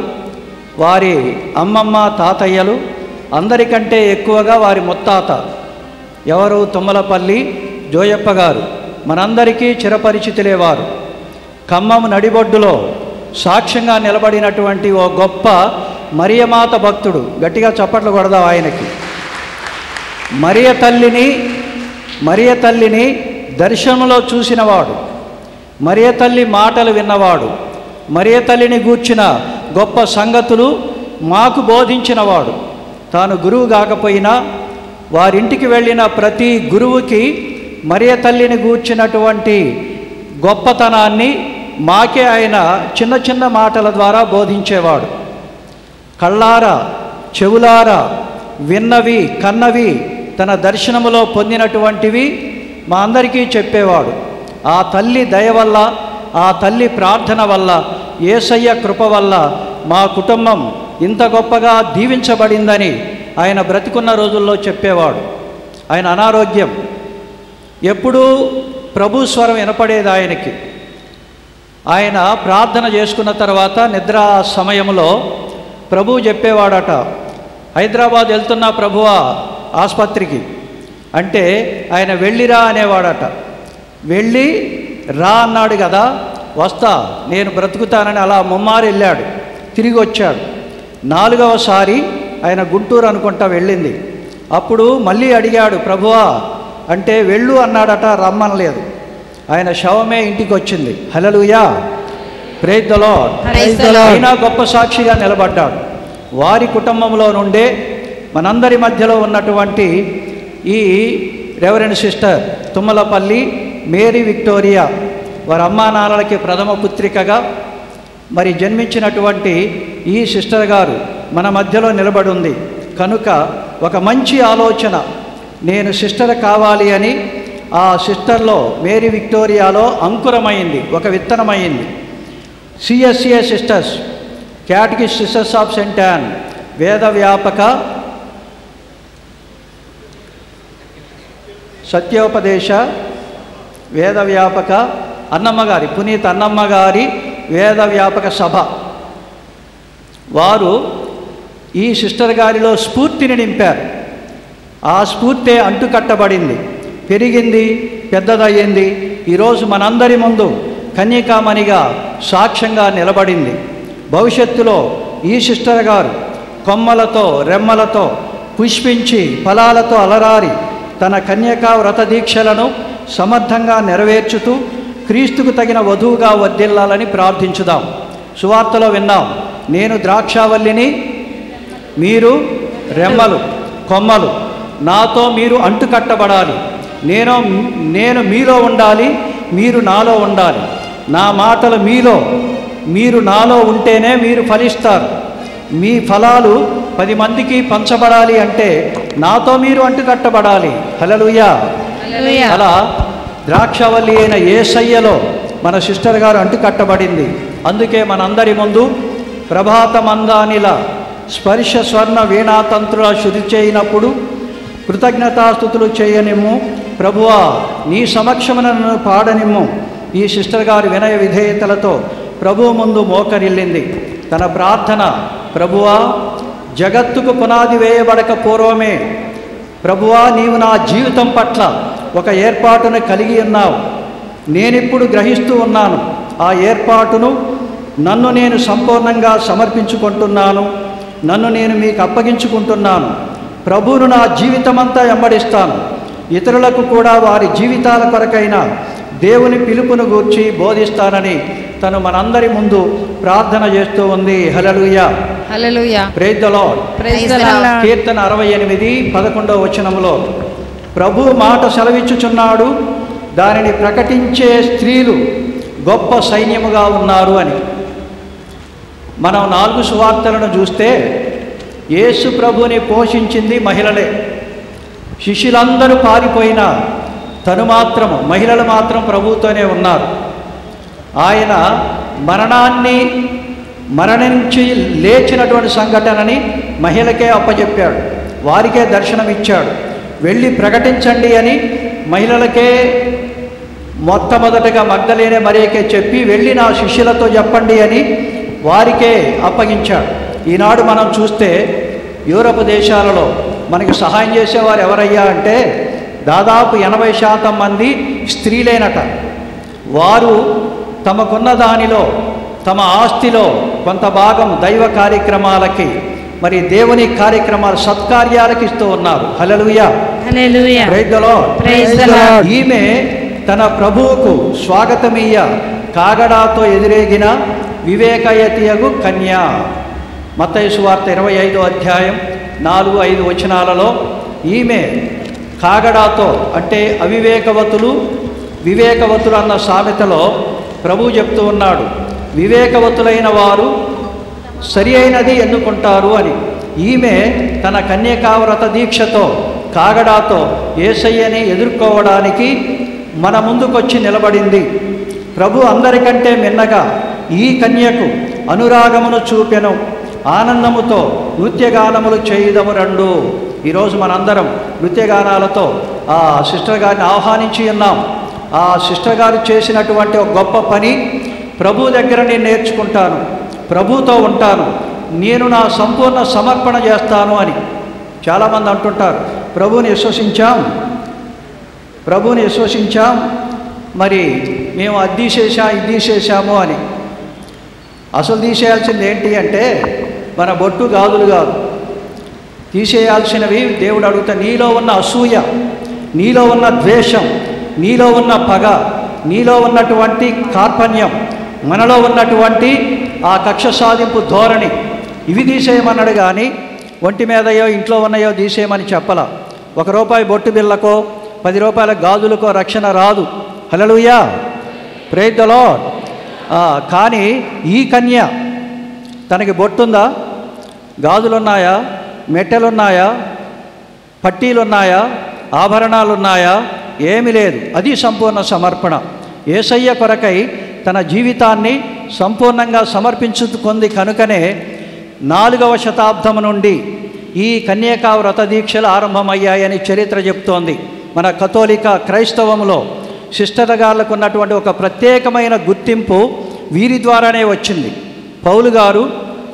Speaker 3: వారి అమ్మమ్మ తాతయ్యలు, అందరికంటే ఎక్కువగా వారి ముత్తాత ఎవరు తుమ్మలపల్లి జోయప్ప గారు, మనందరికీ చిరపరిచితులేవారు. ఖమ్మం నడిబొడ్డులో సాక్ష్యంగా నిలబడినటువంటి ఓ గొప్ప మరియమాత భక్తుడు, గట్టిగా చప్పట్లు కొడదాం ఆయనకి. మరియ తల్లిని దర్శనంలో చూసినవాడు, మరియ తల్లి మాటలు విన్నవాడు, మరియ తల్లిని గూర్చిన గొప్ప సంగతులు మాకు బోధించినవాడు. తాను గురువు కాకపోయినా వారింటికి వెళ్ళిన ప్రతి గురువుకి మరియ తల్లిని గూర్చినటువంటి గొప్పతనాన్ని మాకే ఆయన చిన్న చిన్న మాటల ద్వారా బోధించేవాడు. కళ్ళారా చెవులారా విన్నవి కన్నవి తన దర్శనములో పొందినటువంటివి మా అందరికీ చెప్పేవాడు. ఆ తల్లి దయ వల్ల, ఆ తల్లి ప్రార్థన వల్ల, యేసయ్య కృప వల్ల మా కుటుంబం ఇంత గొప్పగా దీవించబడిందని ఆయన బ్రతికున్న రోజుల్లో చెప్పేవాడు. ఆయన అనారోగ్యం ఎప్పుడూ ప్రభు స్వరం వినపడేది ఆయనకి. ఆయన ప్రార్థన చేసుకున్న తర్వాత నిద్రా సమయంలో ప్రభువు చెప్పేవాడట, హైదరాబాద్ వెళ్తున్నా ప్రభువా ఆసుపత్రికి అంటే ఆయన వెళ్ళిరా అనేవాడట. వెళ్ళి రా అన్నాడు కదా, వస్తా నేను బ్రతుకుతానని అలా ముమ్మారు వెళ్ళాడు. తిరిగి వచ్చాడు. 4వసారి ఆయన గుంటూరు అనుకుంటా వెళ్ళింది. అప్పుడు మళ్ళీ అడిగాడు ప్రభువా అంటే వెళ్ళు అన్నాడట, రమ్మనలేదు. ఆయన శవమే ఇంటికి వచ్చింది. హల్లెలూయా, ప్రైజ్ ద లార్డ్. అయినా గొప్ప సాక్షిగా నిలబడ్డాడు. వారి కుటుంబంలో నుండే మనందరి మధ్యలో ఉన్నటువంటి ఈ reverend sister Tummalapalli Mary Victoria వారి అమ్మా నాన్నలకి ప్రథమ పుత్రికగా మరి జన్మించినటువంటి ఈ సిస్టర్ గారు మన మధ్యలో నిలబడి ఉంది కనుక ఒక మంచి ఆలోచన నేను సిస్టర్ కావాలి అని ఆ సిస్టర్లో మేరీ విక్టోరియాలో అంకురమైంది, ఒక విత్తనమైంది. CSCA sisters, catechist sisters of saint Ann, వేద వ్యాపక సత్యోపదేశ వేద వ్యాపక అన్నమ్మగారి పునీత అన్నమ్మగారి వేద వ్యాపక సభ వారు ఈ సిస్టర్ గారిలో స్ఫూర్తిని నింపారు. ఆ స్ఫూర్తే అంటుకట్టబడింది, పెరిగింది, పెద్దదయ్యింది. ఈరోజు మనందరి ముందు కన్యకామణిగా సాక్ష్యంగా నిలబడింది. భవిష్యత్తులో ఈ సిస్టర్ గారు కొమ్మలతో రెమ్మలతో పుష్పించి ఫలాలతో అలరారి తన కన్యకా వ్రత దీక్షలను సమర్థంగా నెరవేర్చుతూ క్రీస్తుకు తగిన వధువుగా వర్ధిల్లాలని ప్రార్థించుదాం. సువార్తలో విన్నాం, నేను ద్రాక్షావల్లిని, మీరు రెమ్మలు కొమ్మలు, నాతో మీరు అంటుకట్టబడాలి. నేను మీలో ఉండాలి, మీరు నాలో ఉండాలి. నా మాటలు మీలో, మీరు నాలో ఉంటేనే మీరు ఫలిస్తారు. మీ ఫలాలు 10 మందికి పంచబడాలి అంటే నాతో మీరు అంటుకట్టబడాలి. హల్లెలూయా. అలా ద్రాక్షవల్లి అయిన యేసయ్యలో మన సిస్టర్ గారు అంటుకట్టబడింది. అందుకే మనందరి ముందు ప్రభాత మందానిల స్పర్శ స్వర్ణ వీణాతంత్రుల శుద్ధి చేయనప్పుడు కృతజ్ఞతాస్తుతులు చేయనిమ్ము ప్రభువా, నీ సమక్షమునను పాడనిమ్ము. ఈ సిస్టర్ గారు వినయ విధేయతలతో ప్రభువు ముందు మోకరిల్లింది. తన ప్రార్థన, ప్రభువా, జగత్తుకు పునాది వేయబడక పూర్వమే ప్రభువా నీవు నా జీవితం పట్ల ఒక ఏర్పాటును కలిగి ఉన్నావు. నేనిప్పుడు గ్రహిస్తూ ఉన్నాను. ఆ ఏర్పాటును నన్ను నేను సంపూర్ణంగా సమర్పించుకుంటున్నాను. నన్ను నేను మీకు అప్పగించుకుంటున్నాను. ప్రభువును నా జీవితమంతా వెంబడిస్తాను. ఇతరులకు కూడా వారి జీవితాల కొరకైన దేవుని పిలుపును గూర్చి బోధిస్తానని తను మనందరి ముందు ప్రార్థన చేస్తూ ఉంది. Hallelujah,
Speaker 8: hallelujah,
Speaker 3: praise the Lord.
Speaker 8: Praise the Lord.
Speaker 3: కీర్తన 68 11వ వచనంలో ప్రభు మాట సెలవిచ్చుచున్నాడు, దానిని ప్రకటించే స్త్రీలు గొప్ప సైన్యముగా ఉన్నారు అని. మనం 4 సువార్తలను చూస్తే యేసు ప్రభుని పోషించింది మహిళలే. శిష్యులందరూ పారిపోయినా తను మాత్రం, మహిళలు మాత్రం ప్రభుతోనే ఉన్నారు. ఆయన మరణించి లేచినటువంటి సంఘటనని మహిళకే అప్పచెప్పాడు, వారికే దర్శనమిచ్చాడు. వెళ్ళి ప్రకటించండి అని మహిళలకే మొట్టమొదటగా మగ్దలేనే మరియకే చెప్పి వెళ్ళి నా శిష్యులతో చెప్పండి అని వారికే అప్పగించాడు. ఈనాడు మనం చూస్తే యూరప్ దేశాలలో మనకి సహాయం చేసేవారు ఎవరయ్యా అంటే దాదాపు 80% మంది స్త్రీలేనట. వారు తమకున్న దానిలో, తమ ఆస్తిలో కొంత భాగం దైవ కార్యక్రమాలకి, మరి దేవుని కార్యక్రమాలు, సత్కార్యాలకు ఇస్తూ ఉన్నారు. Hallelujah,
Speaker 8: hallelujah,
Speaker 3: praise the Lord,
Speaker 8: praise the Lord.
Speaker 3: ఈమె తన ప్రభువుకు స్వాగతమీయ కాగడాతో ఎదురేగిన వివేకయతియగు కన్య. మత్తయి సువార్త 25వ అధ్యాయం 4-5 వచనాలలో ఈమె కాగడాతో, అంటే అవివేకవతులు వివేకవతులు అన్న సామెతలో ప్రభువు చెప్తూ ఉన్నాడు, వివేకవతులైన వారు సరి అయినది ఎన్నుకుంటారు అని. ఈమె తన కన్యకావ్రత దీక్షతో కాగడాతో యేసయ్యని ఎదుర్కోవడానికి మన ముందుకొచ్చి నిలబడింది. ప్రభు అందరికంటే మిన్నగా ఈ కన్యకు అనురాగమును చూపెను. ఆనందముతో నృత్యగానములు చేయుదము రండు. ఈరోజు మనందరం నృత్యగానాలతో ఆ సిస్టర్ గారిని ఆహ్వానించి ఉన్నాం. ఆ సిస్టర్ గారు చేసినటువంటి ఒక గొప్ప పని, ప్రభు దగ్గర నేను నేర్చుకుంటాను, ప్రభుతో ఉంటాను, నేను నా సంపూర్ణ సమర్పణ చేస్తాను అని. చాలామంది అంటుంటారు, ప్రభువుని విశ్వసించాం, మరి మేము అది తీసేసాం ఇది తీసేసాము అని. అసలు తీసేయాల్సింది ఏంటి అంటే మన బొట్టు గాజులు కాదు. తీసేయాల్సినవి దేవుడు అడుగుతా, నీలో ఉన్న అసూయ, నీలో ఉన్న ద్వేషం, నీలో ఉన్న పగ, నీలో ఉన్నటువంటి కార్పణ్యం, మనలో ఉన్నటువంటి ఆ కక్ష సాధింపు ధోరణి, ఇవి తీసేయమన్నాడు. కానీ ఒంటి మీదయో ఇంట్లో ఉన్నాయో తీసేయమని చెప్పలా. ₹1 బొట్టు బిళ్ళకో 10 రూపాయల గాజులకో రక్షణ రాదు. హల్లెలూయా, ప్రైజ్ ద లార్డ్. కానీ ఈ కన్య, తనకి బొట్టుందా, గాజులున్నాయా, మెట్టెలున్నాయా, పట్టీలున్నాయా, ఆభరణాలున్నాయా? ఏమీ లేదు. అది సంపూర్ణ సమర్పణ. యేసయ్య కొరకై తన జీవితాన్ని సంపూర్ణంగా సమర్పించుకుంది. కనుకనే 4వ శతాబ్దం నుండి ఈ కన్యకా వ్రత దీక్షలు ఆరంభమయ్యాయని చరిత్ర చెప్తోంది. మన కథోలిక క్రైస్తవంలో సిస్టర్ గారులకు ఉన్నటువంటి ఒక ప్రత్యేకమైన గుర్తింపు వీరి ద్వారానే వచ్చింది. పౌలు గారు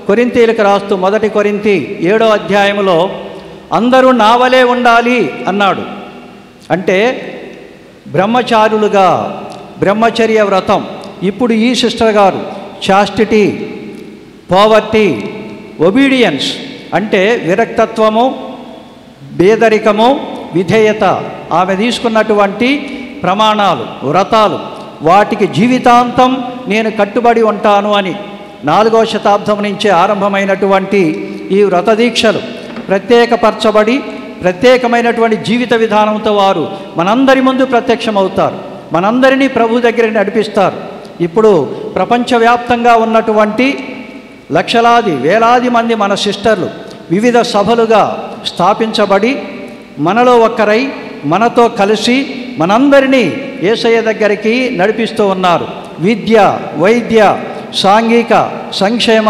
Speaker 3: కొరింథీయులకు రాస్తూ 1 కొరింథీ 7వ అధ్యాయంలో అందరూ నావలే ఉండాలి అన్నాడు. అంటే బ్రహ్మచారులుగా, బ్రహ్మచర్య వ్రతం. ఇప్పుడు ఈ సిస్టర్ గారు చాస్టిటీ, పోవర్టీ, ఒబీడియన్స్ అంటే విరక్తత్వము, బేదరికము, విధేయత, ఆమె తీసుకున్నటువంటి ప్రమాణాలు, వ్రతాలు, వాటికి జీవితాంతం నేను కట్టుబడి ఉంటాను అని 4వ శతాబ్దం నుంచే ఆరంభమైనటువంటి ఈ వ్రత దీక్షలు ప్రత్యేకపరచబడి ప్రత్యేకమైనటువంటి జీవిత విధానంతో వారు మనందరి ముందు ప్రత్యక్షమవుతారు, మనందరినీ ప్రభు దగ్గరికి నడిపిస్తారు. ఇప్పుడు ప్రపంచవ్యాప్తంగా ఉన్నటువంటి లక్షలాది వేలాది మంది మన సిస్టర్లు వివిధ సభలుగా స్థాపించబడి మనలో ఒక్కరై మనతో కలిసి మనందరినీ యేసయ్య దగ్గరికి నడిపిస్తూ ఉన్నారు. విద్య, వైద్య, సాంఘిక, సంక్షేమ,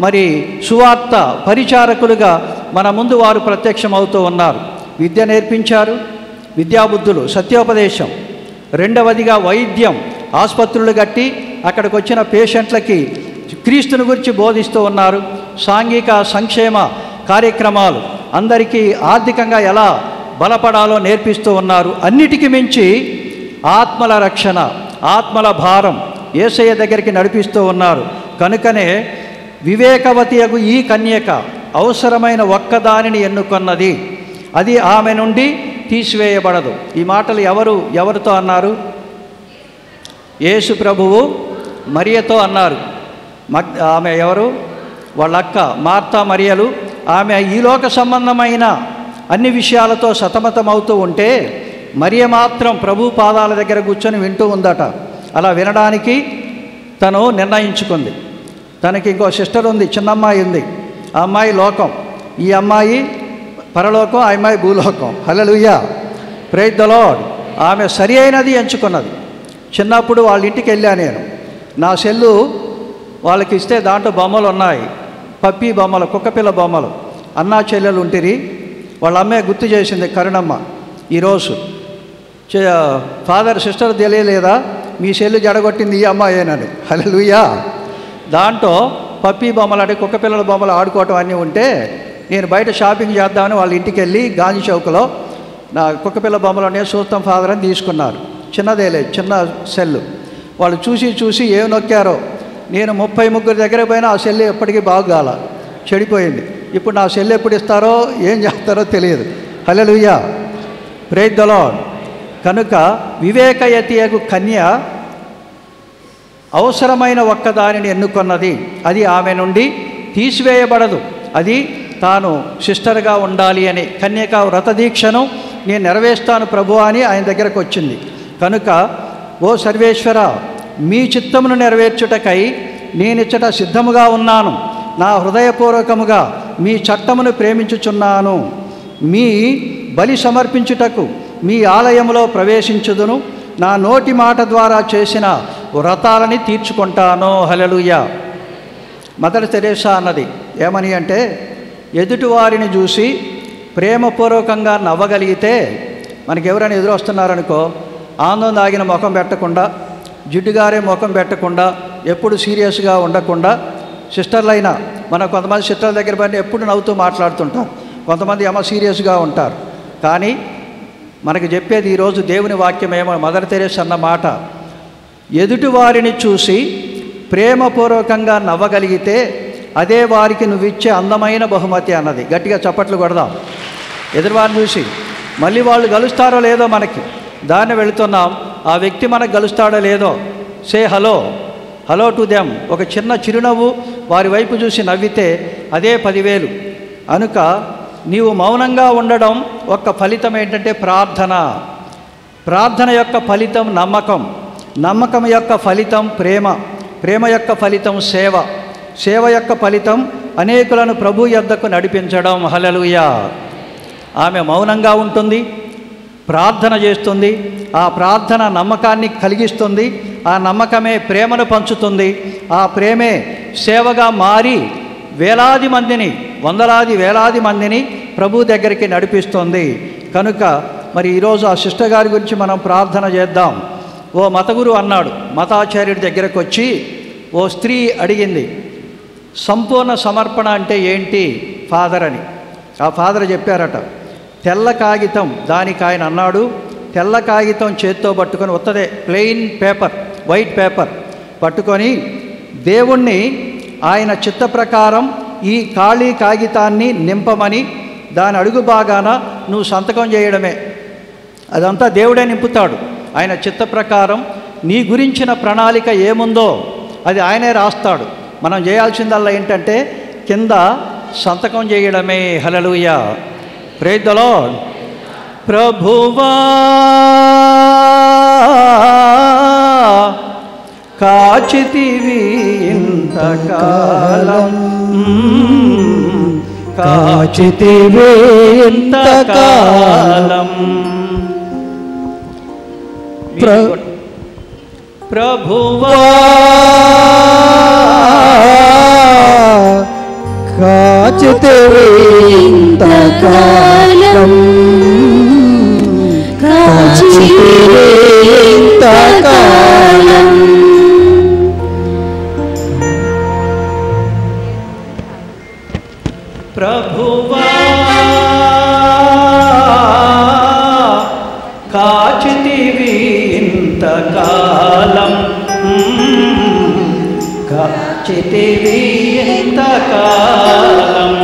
Speaker 3: మరి సువార్త పరిచారకులుగా మన ముందు వారు ప్రత్యక్షమవుతూ ఉన్నారు. విద్య నేర్పించారు, విద్యాబుద్ధులు, సత్యోపదేశం. రెండవదిగా వైద్యం, ఆసుపత్రులు కట్టి అక్కడికి వచ్చిన పేషెంట్లకి క్రీస్తుని గురించి బోధిస్తూ ఉన్నారు. సాంఘిక సంక్షేమ కార్యక్రమాలు, అందరికీ ఆర్థికంగా ఎలా బలపడాలో నేర్పిస్తూ ఉన్నారు. అన్నిటికీ మించి ఆత్మల రక్షణ, ఆత్మల భారం యేసయ్య దగ్గరికి నడిపిస్తూ ఉన్నారు. కనుకనే వివేకవతియగు ఈ కన్యక అవసరమైన ఒక్కదానిని ఎన్నుకొన్నది, అది ఆమె నుండి తీసివేయబడదు. ఈ మాటలు ఎవరితో అన్నారు? యేసు ప్రభువు మరియతో అన్నారు. ఆమె ఎవరు? వాళ్ళ అక్క మార్తా మరియలు. ఆమె ఈ లోక సంబంధమైన అన్ని విషయాలతో సతమతమవుతూ ఉంటే మరియ మాత్రం ప్రభు పాదాల దగ్గర కూర్చొని వింటూ ఉందట. అలా వినడానికి తను నిర్ణయించుకుంది. తనకి ఇంకో సిస్టర్ ఉంది, చిన్నమ్మాయి ఉంది. ఆ అమ్మాయి లోకం, ఈ అమ్మాయి పరలోకం, ఆ అమ్మాయి భూలోకం. హల్లెలూయా, ప్రైజ్ ద లార్డ్. ఆమె సరి అయినది ఎంచుకున్నది. చిన్నప్పుడు వాళ్ళ ఇంటికి వెళ్ళా నేను. నా సెల్లు వాళ్ళకి ఇస్తే దాంట్లో బొమ్మలు ఉన్నాయి, పప్పి బొమ్మలు, కుక్కపిల్ల బొమ్మలు. అన్నా చెల్లెలు ఉంటిరి. వాళ్ళ అమ్మే గుర్తు చేసింది, కరుణమ్మ. ఈరోజు ఫాదర్ సిస్టర్ తెలియలేదా, మీ సెల్లు జడగొట్టింది ఈ అమ్మాయేనని. హల్లెలూయా. దాంట్లో పప్పి బొమ్మలు అంటే కుక్కపిల్లల బొమ్మలు ఆడుకోవటం అన్నీ ఉంటే నేను బయట షాపింగ్ చేద్దామని వాళ్ళ ఇంటికి వెళ్ళి గాంధీ చౌక్లో నా కుక్కపిల్ల బొమ్మలు అనేవి చూస్తాం ఫాదర్ అని తీసుకున్నారు. చిన్నదేలే, చిన్న సెల్లు. వాళ్ళు చూసి ఏం నొక్కారో. నేను 33 దగ్గర పోయినా ఆ సెల్లు ఎప్పటికీ బాగాల, చెడిపోయింది. ఇప్పుడు నా సెల్లు ఎప్పుడు ఇస్తారో ఏం చేస్తారో తెలియదు. హల్లెలూయా, ప్రైజ్ ద లార్డ్. కనుక వివేకయతియగు కన్య అవసరమైన ఒక్కదానిని ఎన్నుకొన్నది, అది ఆమె నుండి తీసివేయబడదు. అది తాను సిస్టర్గా ఉండాలి అని కన్యకా వ్రత దీక్షను నేను నెరవేర్స్తాను ప్రభు అని ఆయన దగ్గరకు వచ్చింది. కనుక ఓ సర్వేశ్వర, మీ చిత్తమును నెరవేర్చుటకై నేనిచ్చట సిద్ధముగా ఉన్నాను. నా హృదయపూర్వకముగా మీ చట్టమును ప్రేమించుచున్నాను. మీ బలి సమర్పించుటకు మీ ఆలయములో ప్రవేశించుదును. నా నోటి మాట ద్వారా చేసిన వ్రతాలని తీర్చుకుంటాను. హల్లెలూయా. మదర్ తెరేసా అన్నది ఏమని అంటే, ఎదుటివారిని చూసి ప్రేమపూర్వకంగా నవ్వగలిగితే, మనకి ఎవరైనా ఎదురు వస్తున్నారనుకో, ఆనందం దాగిన ముఖం పెట్టకుండా, జిడ్డుగారే ముఖం పెట్టకుండా, ఎప్పుడు సీరియస్గా ఉండకుండా, సిస్టర్లైనా మన కొంతమంది సిస్టర్ల దగ్గర పని ఎప్పుడు నవ్వుతూ మాట్లాడుతుంటారు, కొంతమంది ఏమో సీరియస్గా ఉంటారు. కానీ మనకి చెప్పేది ఈరోజు దేవుని వాక్యం ఏమో, మదర్ తెరేసా అన్న మాట, ఎదుటివారిని చూసి ప్రేమపూర్వకంగా నవ్వగలిగితే అదే వారికి నువ్విచ్చే అందమైన బహుమతి అన్నది. గట్టిగా చప్పట్లు కొడదాం. ఎదురువారిని చూసి మళ్ళీ వాళ్ళు గలుస్తారో లేదో మనకి, దాన్ని వెళుతున్నాం, ఆ వ్యక్తి మనకు గలుస్తాడో లేదో, సే హలో, హలో టు దెమ్. ఒక చిన్న చిరునవ్వు వారి వైపు చూసి నవ్వితే అదే 10,000. కనుక నీవు మౌనంగా ఉండడం ఒక ఫలితం ఏంటంటే ప్రార్థన. ప్రార్థన యొక్క ఫలితం నమ్మకం, నమ్మకం యొక్క ఫలితం ప్రేమ, ప్రేమ యొక్క ఫలితం సేవ, సేవ యొక్క ఫలితం అనేకులను ప్రభు యొద్దకు నడిపించడం. హల్లెలూయా. ఆమె మౌనంగా ఉంటుంది, ప్రార్థన చేస్తుంది. ఆ ప్రార్థన నమ్మకాన్ని కలిగిస్తుంది. ఆ నమ్మకమే ప్రేమను పంచుతుంది. ఆ ప్రేమే సేవగా మారి వేలాది మందిని, వందలాది వేలాది మందిని ప్రభు దగ్గరికి నడిపిస్తుంది. కనుక మరి ఈరోజు ఆ సిస్టర్ గారి గురించి మనం ప్రార్థన చేద్దాం. ఓ మతగురు అన్నాడు, మతాచార్యుడి దగ్గరకు వచ్చి ఓ స్త్రీ అడిగింది, సంపూర్ణ సమర్పణ అంటే ఏంటి ఫాదర్ అని. ఆ ఫాదర్ చెప్పారట, తెల్ల కాగితం. దానికి ఆయన అన్నాడు, తెల్ల కాగితం చేత్తో పట్టుకొని, ఉత్తదే ప్లెయిన్ పేపర్, వైట్ పేపర్ పట్టుకొని దేవుణ్ణి ఆయన చిత్త ప్రకారం ఈ ఖాళీ కాగితాన్ని నింపమని, దాని అడుగు భాగాన నువ్వు సంతకం చేయడమే. అదంతా దేవుడే నింపుతాడు. ఆయన చిత్త ప్రకారం నీ గురించిన ప్రణాళిక ఏముందో అది ఆయనే రాస్తాడు. మనం చేయాల్సిందల్లా ఏంటంటే కింద సంతకం చేయడమే. హల్లెలూయా. Praise the Lord. ప్రభువా కాచితివి ఇంతకాలం, కాచితివి ఇంతకాలం, ప్రభువా
Speaker 5: కాచితివి ఇంతకాలం, కాచితివి ఇంతకాలం,
Speaker 3: ప్రభువా కాచితివి ఇంతకాలం, కాచితివి ఇంతకాలం,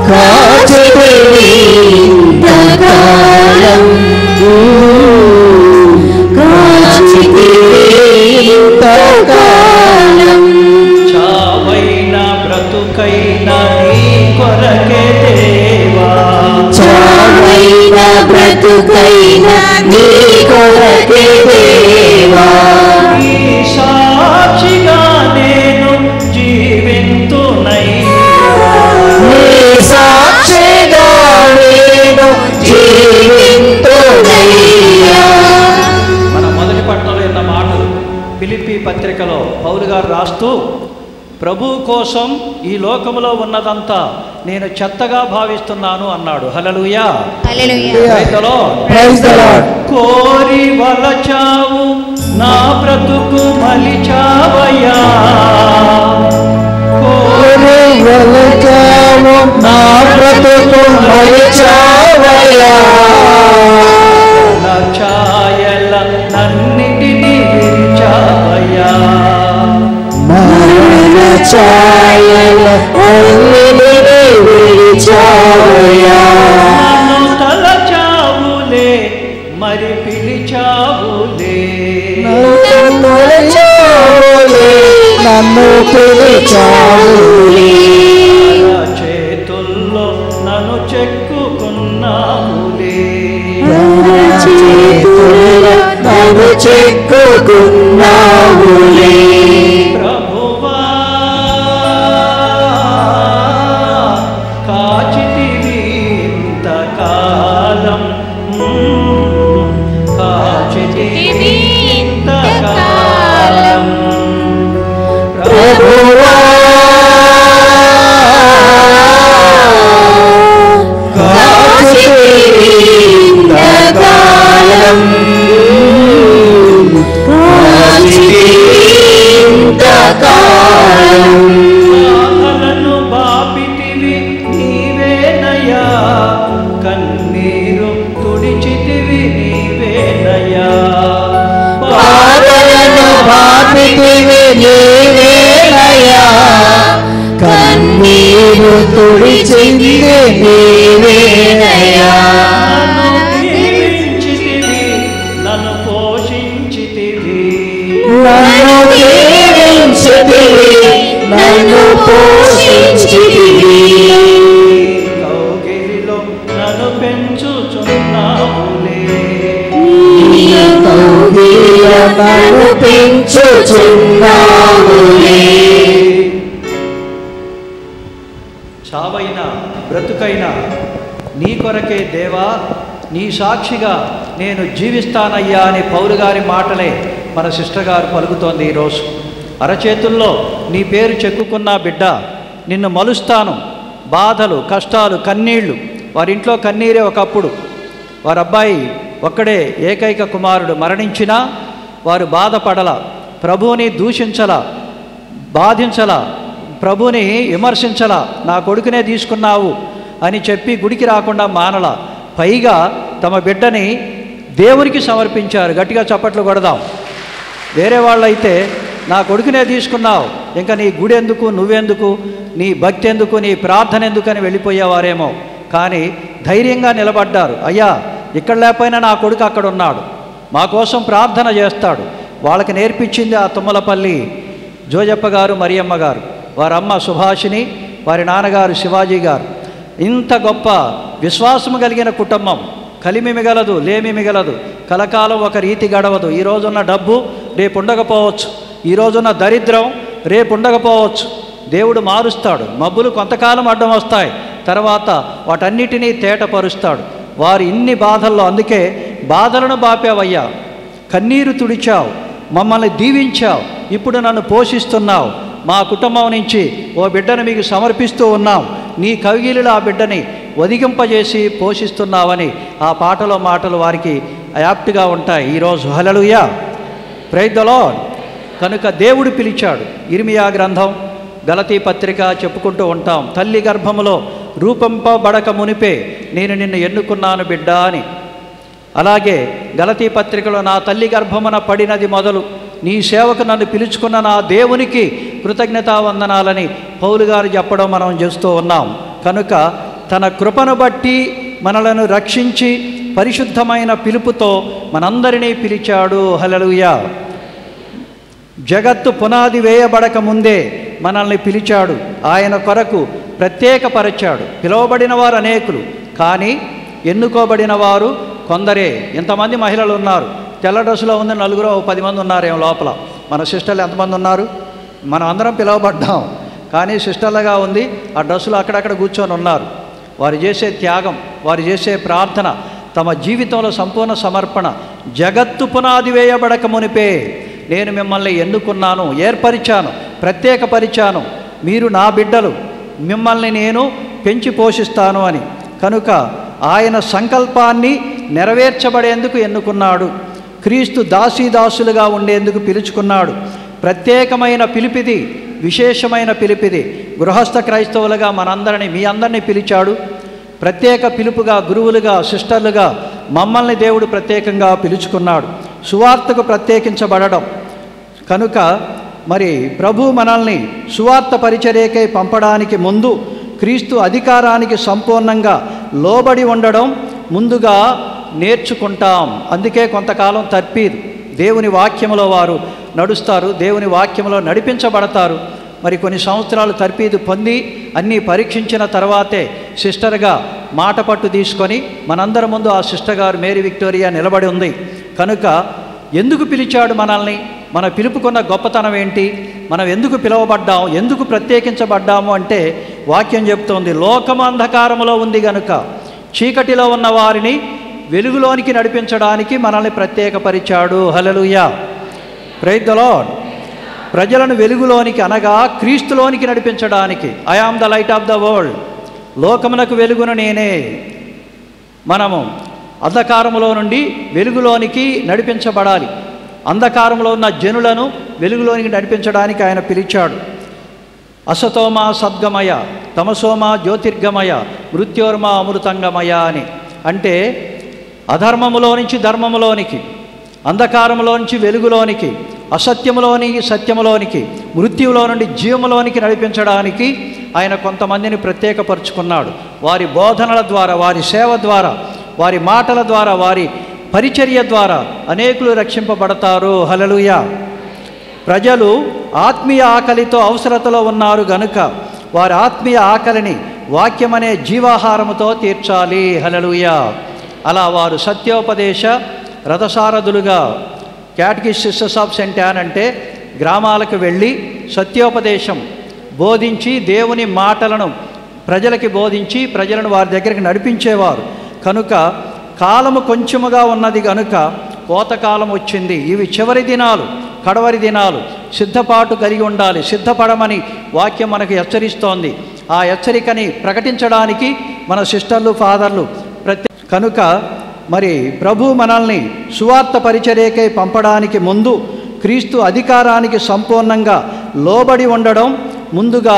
Speaker 2: కాచితివి ఇంతకాలం, కాచితివి ఇంతకాలం,
Speaker 3: చావైన బ్రతుకైన నీ కొరకే దేవా,
Speaker 2: చావైన బ్రతుకైన నీ కొరకే దేవా,
Speaker 3: ఈ సాక్షిగా నేను జీవింతునయ్యా,
Speaker 2: నీ సాక్షిగా నేను జీవింతునయ్యా.
Speaker 3: మన మొదటి పట్టణంలో ఉన్న మాటలు ఫిలిప్పీ పత్రికలో పౌలు గారు రాస్తూ, ప్రభు కోసం ఈ లోకములో ఉన్నదంతా నేను చెత్తగా భావిస్తున్నాను అన్నాడు. Hallelujah. Praise the Lord.
Speaker 5: Praise the Lord.
Speaker 3: కోరి వలచావు నా బ్రతుకు మలిచావయ్యా,
Speaker 5: కోరి వెలచావు నా బ్రతుకు మలిచావయ్యా,
Speaker 3: నా ఛాయల నన్నిటినీ విరిచావయ్యా,
Speaker 2: మరణ ఛాయల అన్నిటినీ విడిచావయ్యా,
Speaker 3: నన్ను తలచావులే మరి పిలిచావులే,
Speaker 5: నన్ను పిలిచావులే,
Speaker 3: నా చేతుల్లో నన్ను చెక్కుకున్నావులే
Speaker 2: నన్ను చెక్కుకున్నావులే
Speaker 3: ప్రభువా కాచితివి ఇంతకాలం కాచితివి ఇంతకాలం
Speaker 2: ప్రభువా కాచితివి ఇంతకాలం
Speaker 3: బాధలను బాపితివి నీవేనయ్యా కన్నీరు తుడిచితివి నీవేనయ్యా
Speaker 2: బాధలను బాపితివి నీవేనయ్యా కన్నీరు తుడిచింది నీవేనయ్యా
Speaker 3: నన్ను దీవించితివి నన్ను పోషించితివి
Speaker 2: నన్ను దీవించితివి నన్ను పోషించితివి
Speaker 3: కౌగిలిలో నన్ను పెంచుచున్నావులే
Speaker 2: నీ కౌగిలిలో నన్ను పెంచుచున్నావులే
Speaker 3: చావైనా బ్రతుకైనా నీ కొరకే దేవా నీ సాక్షిగా నేను జీవిస్తానయ్యా అని పౌలు గారి మాటలే మన సిస్టర్ గారు పలుకుతోంది ఈరోజు. అరచేతుల్లో నీ పేరు చెక్కుకున్న బిడ్డ నిన్ను మలుస్తాను. బాధలు కష్టాలు కన్నీళ్లు, వారింట్లో కన్నీరే ఒకప్పుడు. వారి అబ్బాయి ఒక్కడే ఏకైక కుమారుడు మరణించినా వారు బాధపడల, ప్రభువుని దూషించల, బాధించల, ప్రభుని విమర్శించలా. నా కొడుకునే తీసుకున్నావు అని చెప్పి గుడికి రాకుండా మానల. పైగా తమ బిడ్డని దేవునికి సమర్పించారు. గట్టిగా చప్పట్లు కొడదాం. వేరే వాళ్ళైతే నా కొడుకునే తీసుకున్నావు, ఇంకా నీ గుడి ఎందుకు, నువ్వెందుకు, నీ భక్తి ఎందుకు, నీ ప్రార్థన ఎందుకు అని వెళ్ళిపోయేవారేమో. కానీ ధైర్యంగా నిలబడ్డారు. అయ్యా ఇక్కడ లేకపోయినా నా కొడుకు అక్కడ ఉన్నాడు, మా కోసం ప్రార్థన చేస్తాడు. వాళ్ళకి నేర్పించింది ఆ తుమ్మలపల్లి జోజప్ప గారు, మరియమ్మ గారు, వారి అమ్మ సుభాషిణి, వారి నాన్నగారు శివాజీ గారు. ఇంత గొప్ప విశ్వాసం కలిగిన కుటుంబం. కలిమి మిగలదు, లేమి మిగలదు, కలకాలం ఒక రీతి గడవదు. ఈ రోజున్న డబ్బు రేపు ఉండకపోవచ్చు, ఈ రోజున్న దరిద్రం రేపు ఉండకపోవచ్చు. దేవుడు మారుస్తాడు. మబ్బులు కొంతకాలం అడ్డం వస్తాయి, తర్వాత వాటన్నిటినీ తేటపరుస్తాడు. వారు ఇన్ని బాధల్లో, అందుకే బాధలను బాపావయ్యా, కన్నీరు తుడిచావు, మమ్మల్ని దీవించావు, ఇప్పుడు నన్ను పోషిస్తున్నావు. మా కుటుంబం నుంచి ఓ బిడ్డను మీకు సమర్పిస్తూ ఉన్నాం, నీ కవిగిలిలో ఆ బిడ్డని ఒదిగింపజేసి పోషిస్తున్నావని ఆ పాటలో మాటలు వారికి యాప్ట్గా ఉంటాయి ఈరోజు. హల్లెలూయా, ప్రైజ్ ద లార్డ్. కనుక దేవుడు పిలిచాడు. ఇర్మియా గ్రంథం, గలతీ పత్రిక చెప్పుకుంటూ ఉంటాం. తల్లి గర్భములో రూపంపబడక మునిపే నేను నిన్ను ఎన్నుకున్నాను బిడ్డ అని. అలాగే గలతీ పత్రికలో నా తల్లి గర్భమున పడినది మొదలు నీ సేవకు నన్ను పిలుచుకున్న నా దేవునికి కృతజ్ఞతావందనాలని పౌలు గారు చెప్పడం మనం చేస్తూ ఉన్నాం. కనుక తన కృపను బట్టి మనలను రక్షించి పరిశుద్ధమైన పిలుపుతో మనందరినీ పిలిచాడు. హల్లెలూయా. జగత్తు పునాది వేయబడక ముందే మనల్ని పిలిచాడు, ఆయన కొరకు ప్రత్యేకపరచాడు. పిలువబడిన వారు అనేకులు, కానీ ఎన్నుకోబడిన వారు కొందరే. ఎంతమంది మహిళలు ఉన్నారు, తెల్ల డ్రెస్సులో ఉంది, నలుగురు 10 మంది ఉన్నారేమో లోపల. మన సిస్టర్లు ఎంతమంది ఉన్నారు? మనం అందరం పిలువబడ్డాం, కానీ సిస్టర్లుగా ఉంది, ఆ డ్రెస్సులు అక్కడక్కడ కూర్చొని ఉన్నారు. వారు చేసే త్యాగం, వారు చేసే ప్రార్థన, తమ జీవితంలో సంపూర్ణ సమర్పణ. జగత్తు పునాది వేయబడక మునిపే నేను మిమ్మల్ని ఎన్నుకున్నాను, ఏర్పరిచాను, ప్రత్యేకపరిచాను, మీరు నా బిడ్డలు, మిమ్మల్ని నేను పెంచి పోషిస్తాను అని. కనుక ఆయన సంకల్పాన్ని నెరవేర్చబడేందుకు ఎన్నుకున్నాడు. క్రీస్తు దాసీదాసులుగా ఉండేందుకు పిలుచుకున్నాడు. ప్రత్యేకమైన పిలిపిది, విశేషమైన పిలిపిది. గృహస్థ క్రైస్తవులుగా మనందరినీ, మీ అందరినీ పిలిచాడు. ప్రత్యేక పిలుపుగా, గురువులుగా, సిస్టర్లుగా మమ్మల్ని దేవుడు ప్రత్యేకంగా పిలుచుకున్నాడు. సువార్తకు ప్రత్యేకించబడడం. కనుక మరి ప్రభు మనల్ని సువార్త పరిచర్యకై పంపడానికి ముందు క్రీస్తు అధికారానికి సంపూర్ణంగా లోబడి ఉండడం ముందుగా నేర్చుకుంటాం. అందుకే కొంతకాలం తర్పీదు, దేవుని వాక్యములో వారు నడుస్తారు, దేవుని వాక్యములో నడిపించబడతారు. మరి కొన్ని సంవత్సరాలు తర్ఫీదు పొంది అన్నీ పరీక్షించిన తర్వాతే సిస్టర్గా మాట పట్టు తీసుకొని మనందరి ముందు ఆ సిస్టర్ గారు మేరీ విక్టోరియా నిలబడి ఉంది. కనుక ఎందుకు పిలిచాడు మనల్ని, మన పిలుపుకున్న గొప్పతనం ఏంటి, మనం ఎందుకు పిలువబడ్డాం, ఎందుకు ప్రత్యేకించబడ్డాము అంటే వాక్యం చెప్తోంది, లోకము అంధకారములో ఉంది గనుక చీకటిలో ఉన్న వారిని వెలుగులోనికి నడిపించడానికి మనల్ని ప్రత్యేకపరిచాడు. Hallelujah, praise the Lord. ప్రజలను వెలుగులోనికి అనగా క్రీస్తులోనికి నడిపించడానికి. I am the light of the world, లోకమునకు వెలుగును నేనే. మనము అంధకారములో నుండి వెలుగులోనికి నడిపించబడాలి. అంధకారంలో ఉన్న జనులను వెలుగులోనికి నడిపించడానికి ఆయన పిలిచాడు. అసతోమా సద్గమయ, తమసోమా జ్యోతిర్గమయ, మృత్యోర్మా అమృతంగమయ అని. అంటే అధర్మములో నుంచి ధర్మములోనికి, అంధకారములో నుంచి వెలుగులోనికి, అసత్యములోనికి సత్యములోనికి, మృత్యువులో నుండి జీవములోనికి నడిపించడానికి ఆయన కొంతమందిని ప్రత్యేకపరుచుకున్నాడు. వారి బోధనల ద్వారా, వారి సేవ ద్వారా, వారి మాటల ద్వారా, వారి పరిచర్య ద్వారా అనేకులు రక్షింపబడతారు. హల్లెలూయా. ప్రజలు ఆత్మీయ ఆకలితో అవసరతలో ఉన్నారు గనుక వారి ఆత్మీయ ఆకలిని వాక్యమనే జీవాహారముతో తీర్చాలి. హల్లెలూయా. అలా వారు సత్యోపదేశ రథసారథులుగా, క్యాటకిస్ట్ సిస్టర్స్ ఆఫ్ సెయింట్ యాన్ అంటే గ్రామాలకు వెళ్ళి సత్యోపదేశం బోధించి దేవుని మాటలను ప్రజలకి బోధించి ప్రజలను వారి దగ్గరికి నడిపించేవారు. కనుక కాలము కొంచెముగా ఉన్నది కనుక కోతకాలం వచ్చింది. ఇవి చివరి దినాలు, కడవరి దినాలు, సిద్ధపాటు కలిగి ఉండాలి. సిద్ధపడమని వాక్యం మనకు హెచ్చరిస్తోంది. ఆ హెచ్చరికని ప్రకటించడానికి మన సిస్టర్లు, ఫాదర్లు కనుక మరి ప్రభు మనల్ని సువార్త పరిచర్యకై పంపడానికి ముందు క్రీస్తు అధికారానికి సంపూర్ణంగా లోబడి ఉండడం ముందుగా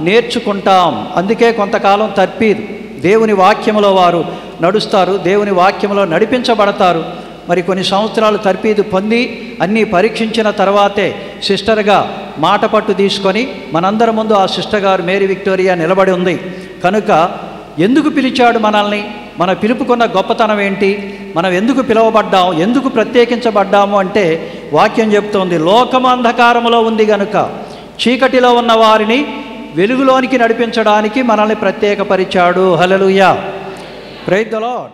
Speaker 3: నేర్చుకుంటాం. అందుకే కొంతకాలం తర్ఫీదు, దేవుని వాక్యములో వారు నడుస్తారు, దేవుని వాక్యములో నడిపించబడతారు. మరి కొన్ని సంవత్సరాలు తర్ఫీదు పొంది అన్నీ పరీక్షించిన తర్వాతే సిస్టర్గా మాట పట్టు తీసుకొని మనందరి ముందు ఆ సిస్టర్ గారు మేరీ విక్టోరియా నిలబడి ఉంది. కనుక ఎందుకు పిలిచాడు మనల్ని, మన పిలుపుకున్న గొప్పతనం ఏంటి, మనం ఎందుకు పిలువబడ్డాం, ఎందుకు ప్రత్యేకించబడ్డాము అంటే వాక్యం చెప్తోంది, లోకము అంధకారములో ఉంది గనుక చీకటిలో ఉన్న వారిని వెలుగులోనికి నడిపించడానికి మనల్ని ప్రత్యేకపరిచాడు. Hallelujah, praise the lord.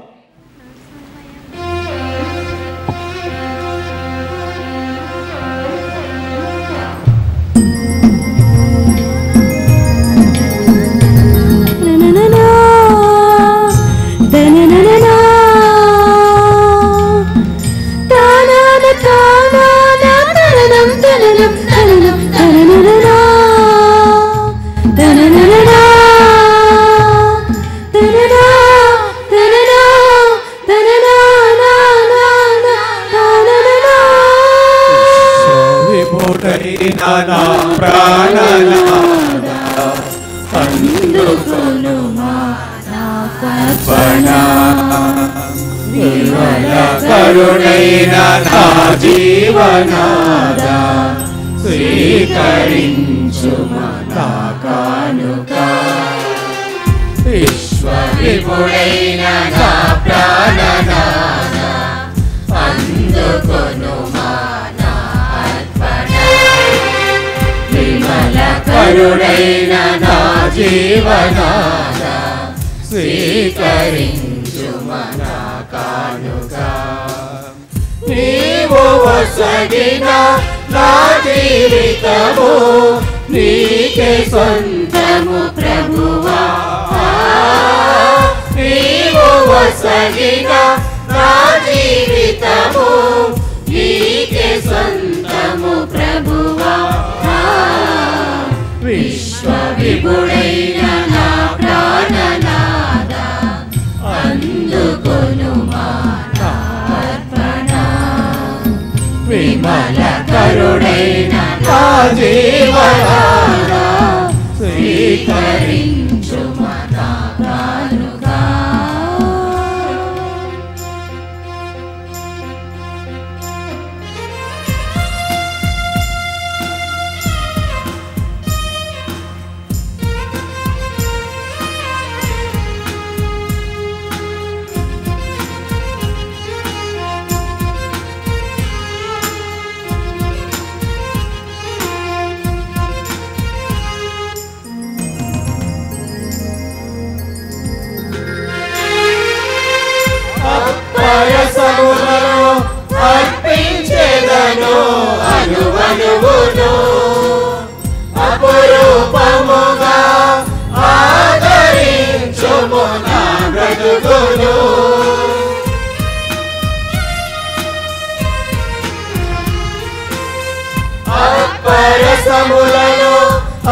Speaker 2: కరుణైన నా జీవనాద స్వీకరించు నా కానుక, విశ్వ విపుడైన నా ప్రాణనాద అందుకొను నా అర్పణ. విమల కరుణైన నా జీవనాద స్వీకరించు నా కానుక. నీవు వసగిన నా జీవితము నీకే సొంతము ప్రభువా. నీవు వసగిన నా జీవితము నీకే సొంతము ప్రభువా. విశ్వ విపుడైన నా ప్రాణనాద అందుకొను నా అర్పణ. విమల కరుణైన నా జీవనాద స్వీకరించు నా కానుక.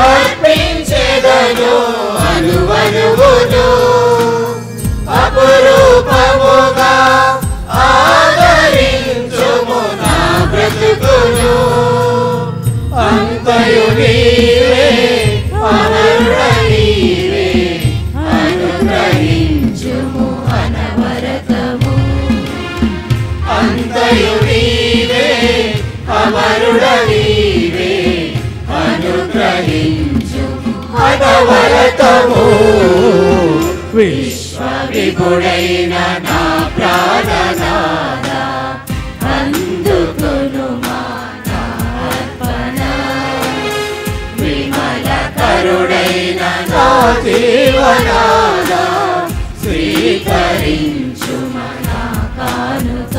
Speaker 2: అర్పించెదను అనువనువును అపురూపముగా ఆదరించుము నా బ్రతుకును అంతయు నీవే అమరుడ నీవే అనుగ్రహించుము అనవరతము అంతయు నీవే అమరుడ నీవే అనుగ్రహించుము అనవరతము విశ్వవిభుడైన నా ప్రాణనాథ అందుకును మానార్పణ విమల కరుడైన నా జీవనాథ స్వీకరించు మనా కానుక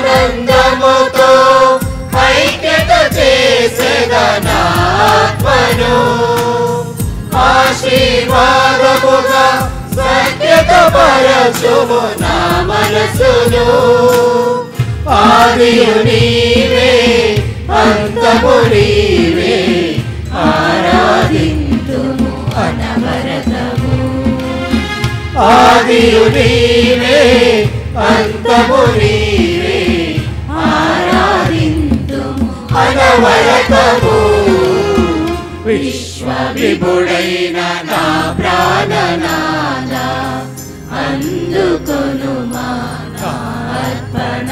Speaker 2: ఆనందముతో ఐక్యత చేసేదనాత్మను ఆశీర్వాదముగా సత్యత పరచుము నా మనసును ఆదియు నీవే అంతము నీవే ఆరాధింతుము అనవరతము ఆదియు నీవే అంతము నీవే ఆరాధింతుము అనవరతము విశ్వవిభుడైన నా ప్రాణనాథ అందుకొను మానార్పణ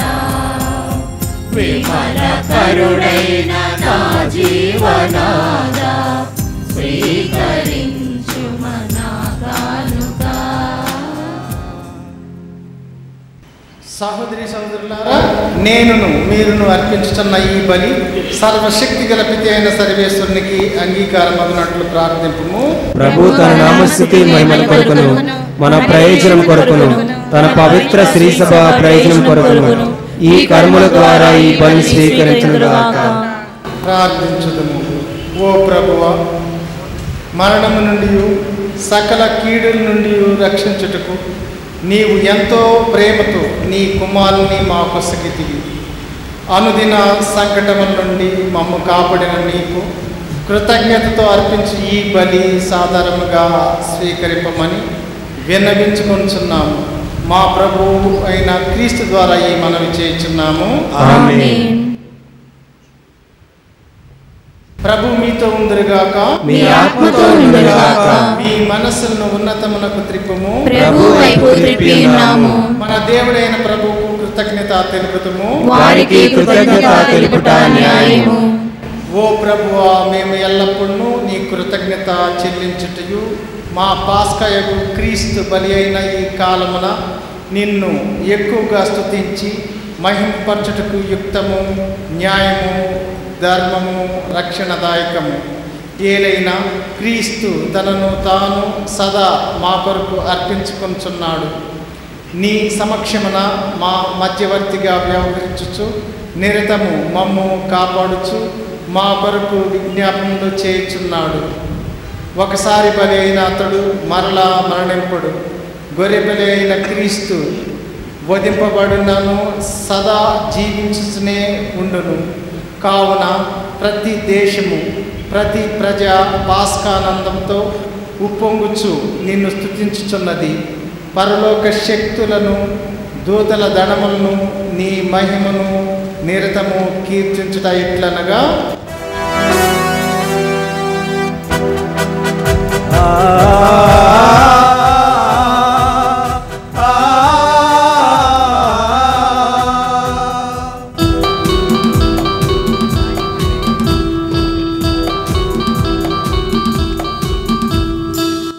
Speaker 2: విమల కరుడైన నా జీవనాథ స్వీకరించు మనా కానుక
Speaker 4: సహోదరి సహోదరులారా, నేనును మీరును అర్పించుతున్న ఈ బలి సర్వశక్తి గల పిత అయిన సర్వేశ్వరునికి అంగీకారమగునట్లు ప్రార్థింపుము.
Speaker 5: ప్రభు తన నామస్తుతి మహిమల కొరకును మన ప్రయోజనం కొరకును తన పవిత్ర శ్రీ సభ ప్రయోజనం కొరకును ఈ కర్మల ద్వారా ఈ బలి స్వీకరించుగాక.
Speaker 4: ప్రార్థించుదుము. ఓ ప్రభువా, మరణము నుండి సకల కీడుల నుండి రక్షించుటకు నీవు ఎంతో ప్రేమతో నీ కుమారుని మా కొసగితివి. అనుదిన సంకటముల నుండి మమ్ము కాపాడిన నీకు కృతజ్ఞతతో అర్పించి ఈ బలి సాధారణంగా స్వీకరింపమని విన్నవించుకొనుచున్నాము. మా ప్రభువు అయిన క్రీస్తు ద్వారా ఈ మనవి చేయుచున్నాము.
Speaker 5: ఆమేన్.
Speaker 4: ప్రభు మీతో ఉందురుగాక,
Speaker 5: మీ ఆత్మతో ఉండుగాక.
Speaker 4: మీ మనస్సులను ఉన్నతమునకు త్రిప్పుము.
Speaker 2: ప్రభు వైపు త్రిప్పి ఉన్నాము.
Speaker 4: మన దేవుడైన ప్రభువుకు కృతజ్ఞత తెలుపుతుము.
Speaker 2: వారికి కృతజ్ఞత తెలుపుట న్యాయము.
Speaker 4: ఓ ప్రభువా, మేము ఎల్లప్పుడూ నీ కృతజ్ఞత చెల్లించుటయు మా పాస్కయకు క్రీస్తు బలి అయిన ఈ కాలమున నిన్ను ఎక్కువగా స్తుతించి మహింపరచుటకు యుక్తము, న్యాయము, ధర్మము, రక్షణదాయకము. ఏలైనా క్రీస్తు తనను తాను సదా మా కొరకు అర్పించుకొనుచున్నాడు. నీ సమక్షమున మా మధ్యవర్తిగా వ్యవహరించుచు నిరతము మమ్ము కాపాడుచు మా కొరకు విజ్ఞాపనలు చేయుచున్నాడు. ఒకసారి బలి అయిన అతడు మరలా మరణింపడు. గొర్రె బలి అయిన క్రీస్తు వధింపబడినను సదా జీవించునే ఉండును. కావున ప్రతి దేశము, ప్రతి ప్రజ పాస్కానందంతో ఉప్పొంగుచు నిన్ను స్తుతించుచున్నది. పరలోక శక్తులను, దూతల దళములను నీ మహిమను నిరతము కీర్తించుట ఇట్లనగా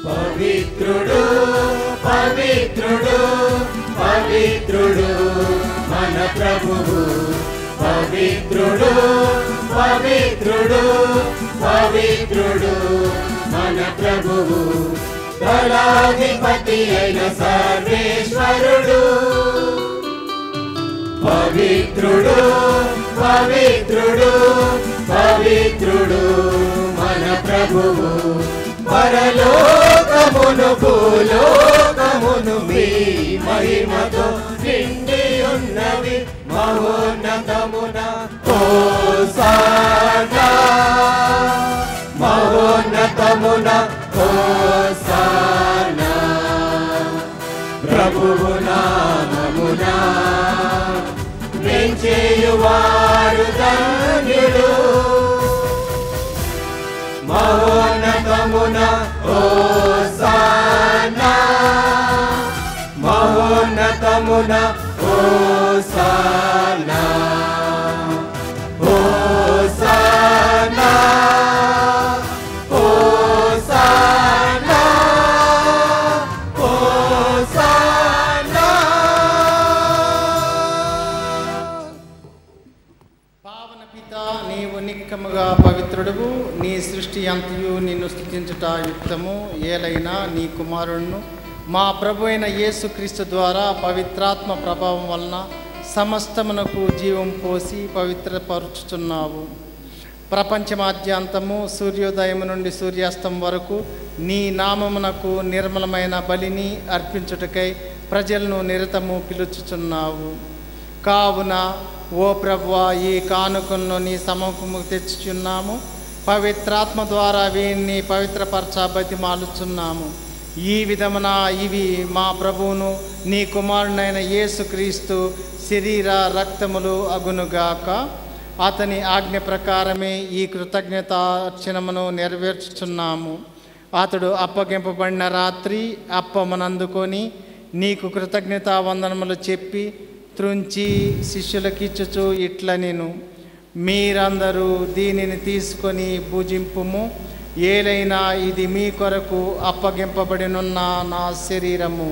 Speaker 2: పవిత్రుడు పవిత్రుడు పవిత్రుడు మన ప్రభువు. పవిత్రుడు పవిత్రుడు పవిత్రుడు మన ప్రభువు దళాధిపతి అయిన సర్వేశ్వరుడు పవిత్రుడు పవిత్రుడు పవిత్రుడు మన ప్రభువు పరలోకమును భూలోకమును మీ మహిమతో నిండి ఉన్నవి మహోన్నతమున హోసానా మహోన్నతమున హోసానా ప్రభువు నామమున వెంచేయువారు ధన్యుడు మహోన్నతమున హోసానా మహోన్నతమున హోసానా హోసానా హోసానా హోసానా.
Speaker 4: పావన పిత నీవు నిక్కముగా పవిత్రుడువు నీ సృష్టి అంతయు నిన్ను స్తుతించుట యుక్తము ఏలైనా నీ కుమారుడును మా ప్రభు అయిన యేసుక్రీస్తు ద్వారా పవిత్రాత్మ ప్రభావం వలన సమస్తమునకు జీవం పోసి పవిత్రపరుచుచున్నావు. ప్రపంచమాద్యాంతము సూర్యోదయం నుండి సూర్యాస్తం వరకు నీ నామమునకు నిర్మలమైన బలిని అర్పించుటకై ప్రజలను నిరతము పిలుచుచున్నావు. కావున ఓ ప్రభువా ఈ కానుకలను నీ సముఖము తెచ్చుచున్నాము. పవిత్రాత్మ ద్వారా వీరిని పవిత్రపరచ బతిమాలుచున్నాము. ఈ విధమున ఇవి మా ప్రభువును నీ కుమారుడైన యేసుక్రీస్తు శరీర రక్తములు అగునుగాక. అతని ఆజ్ఞ ప్రకారమే ఈ కృతజ్ఞతార్చనమును నెరవేర్చుచున్నాము. అతడు అప్పగింపబడిన రాత్రి అప్పమునందుకొని నీకు కృతజ్ఞతా వందనములు చెప్పి త్రుంచి శిష్యులకిచ్చుచు ఇట్ల నేను మీరందరూ దీనిని తీసుకొని భుజింపుము. ఏలైనా ఇది మీ కొరకు అప్పగింపబడినున్న నా శరీరము.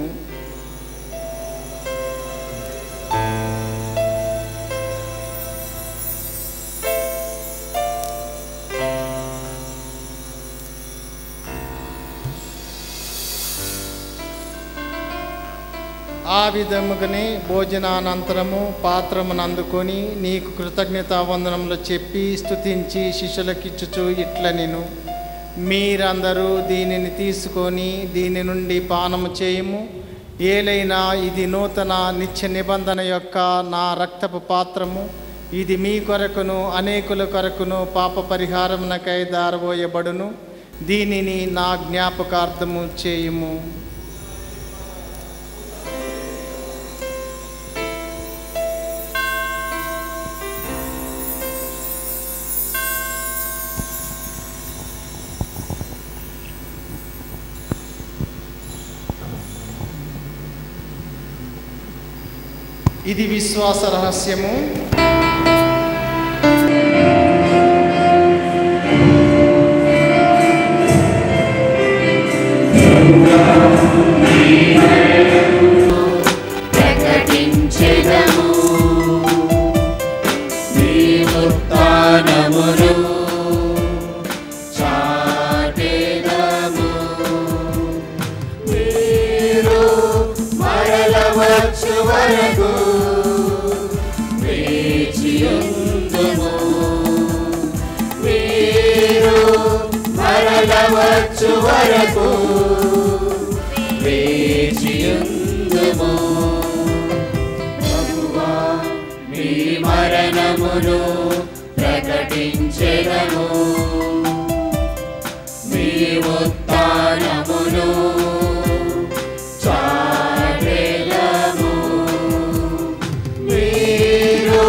Speaker 4: ఆ విధముగానే భోజనానంతరము పాత్రమును అందుకొని నీకు కృతజ్ఞతా వందనములు చెప్పి స్తుతించి శిష్యులకిచ్చుచు ఇట్ల నేను మీరందరూ దీనిని తీసుకొని దీని నుండి పానము చేయుము. ఏలైనా ఇది నూతన నిత్య నిబంధన యొక్క నా రక్తపు పాత్రము. ఇది మీ కొరకును అనేకుల కొరకును పాప పరిహారమునకై దారబోయబడును. దీనిని నా జ్ఞాపకార్థము చేయుము. ఇది విశ్వాస రహస్యము.
Speaker 2: ప్రకటించెదము నీ ఉత్థానమును చాటెదము. మీరు మరల వచ్చు వరకు వేచియుందుము. మీరు మరల వచ్చు వరకు వేచియుందుము. ప్రభువా మీ మరణమును ప్రకటించెదము, మీ ఉత్థానమును చాటెదము. మీరు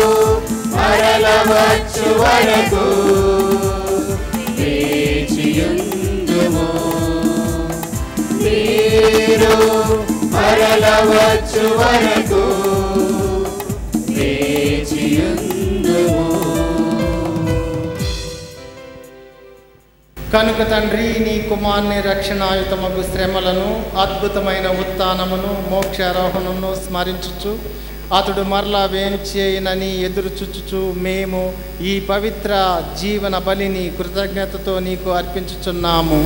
Speaker 2: మరల వచ్చు వరకు వేచియుందుము. మీరు మరల వచ్చు వరకు వేచియుందుము.
Speaker 4: కనుక తండ్రి నీ కుమార్ని రక్షణాయుతమగు శ్రమలను అద్భుతమైన ఉత్థానమును మోక్షారోహణను స్మరించుచు అతడు మరలా వేంచేయనని ఎదురు చూచుచు మేము ఈ పవిత్ర జీవన బలిని కృతజ్ఞతతో నీకు అర్పించుచున్నాము.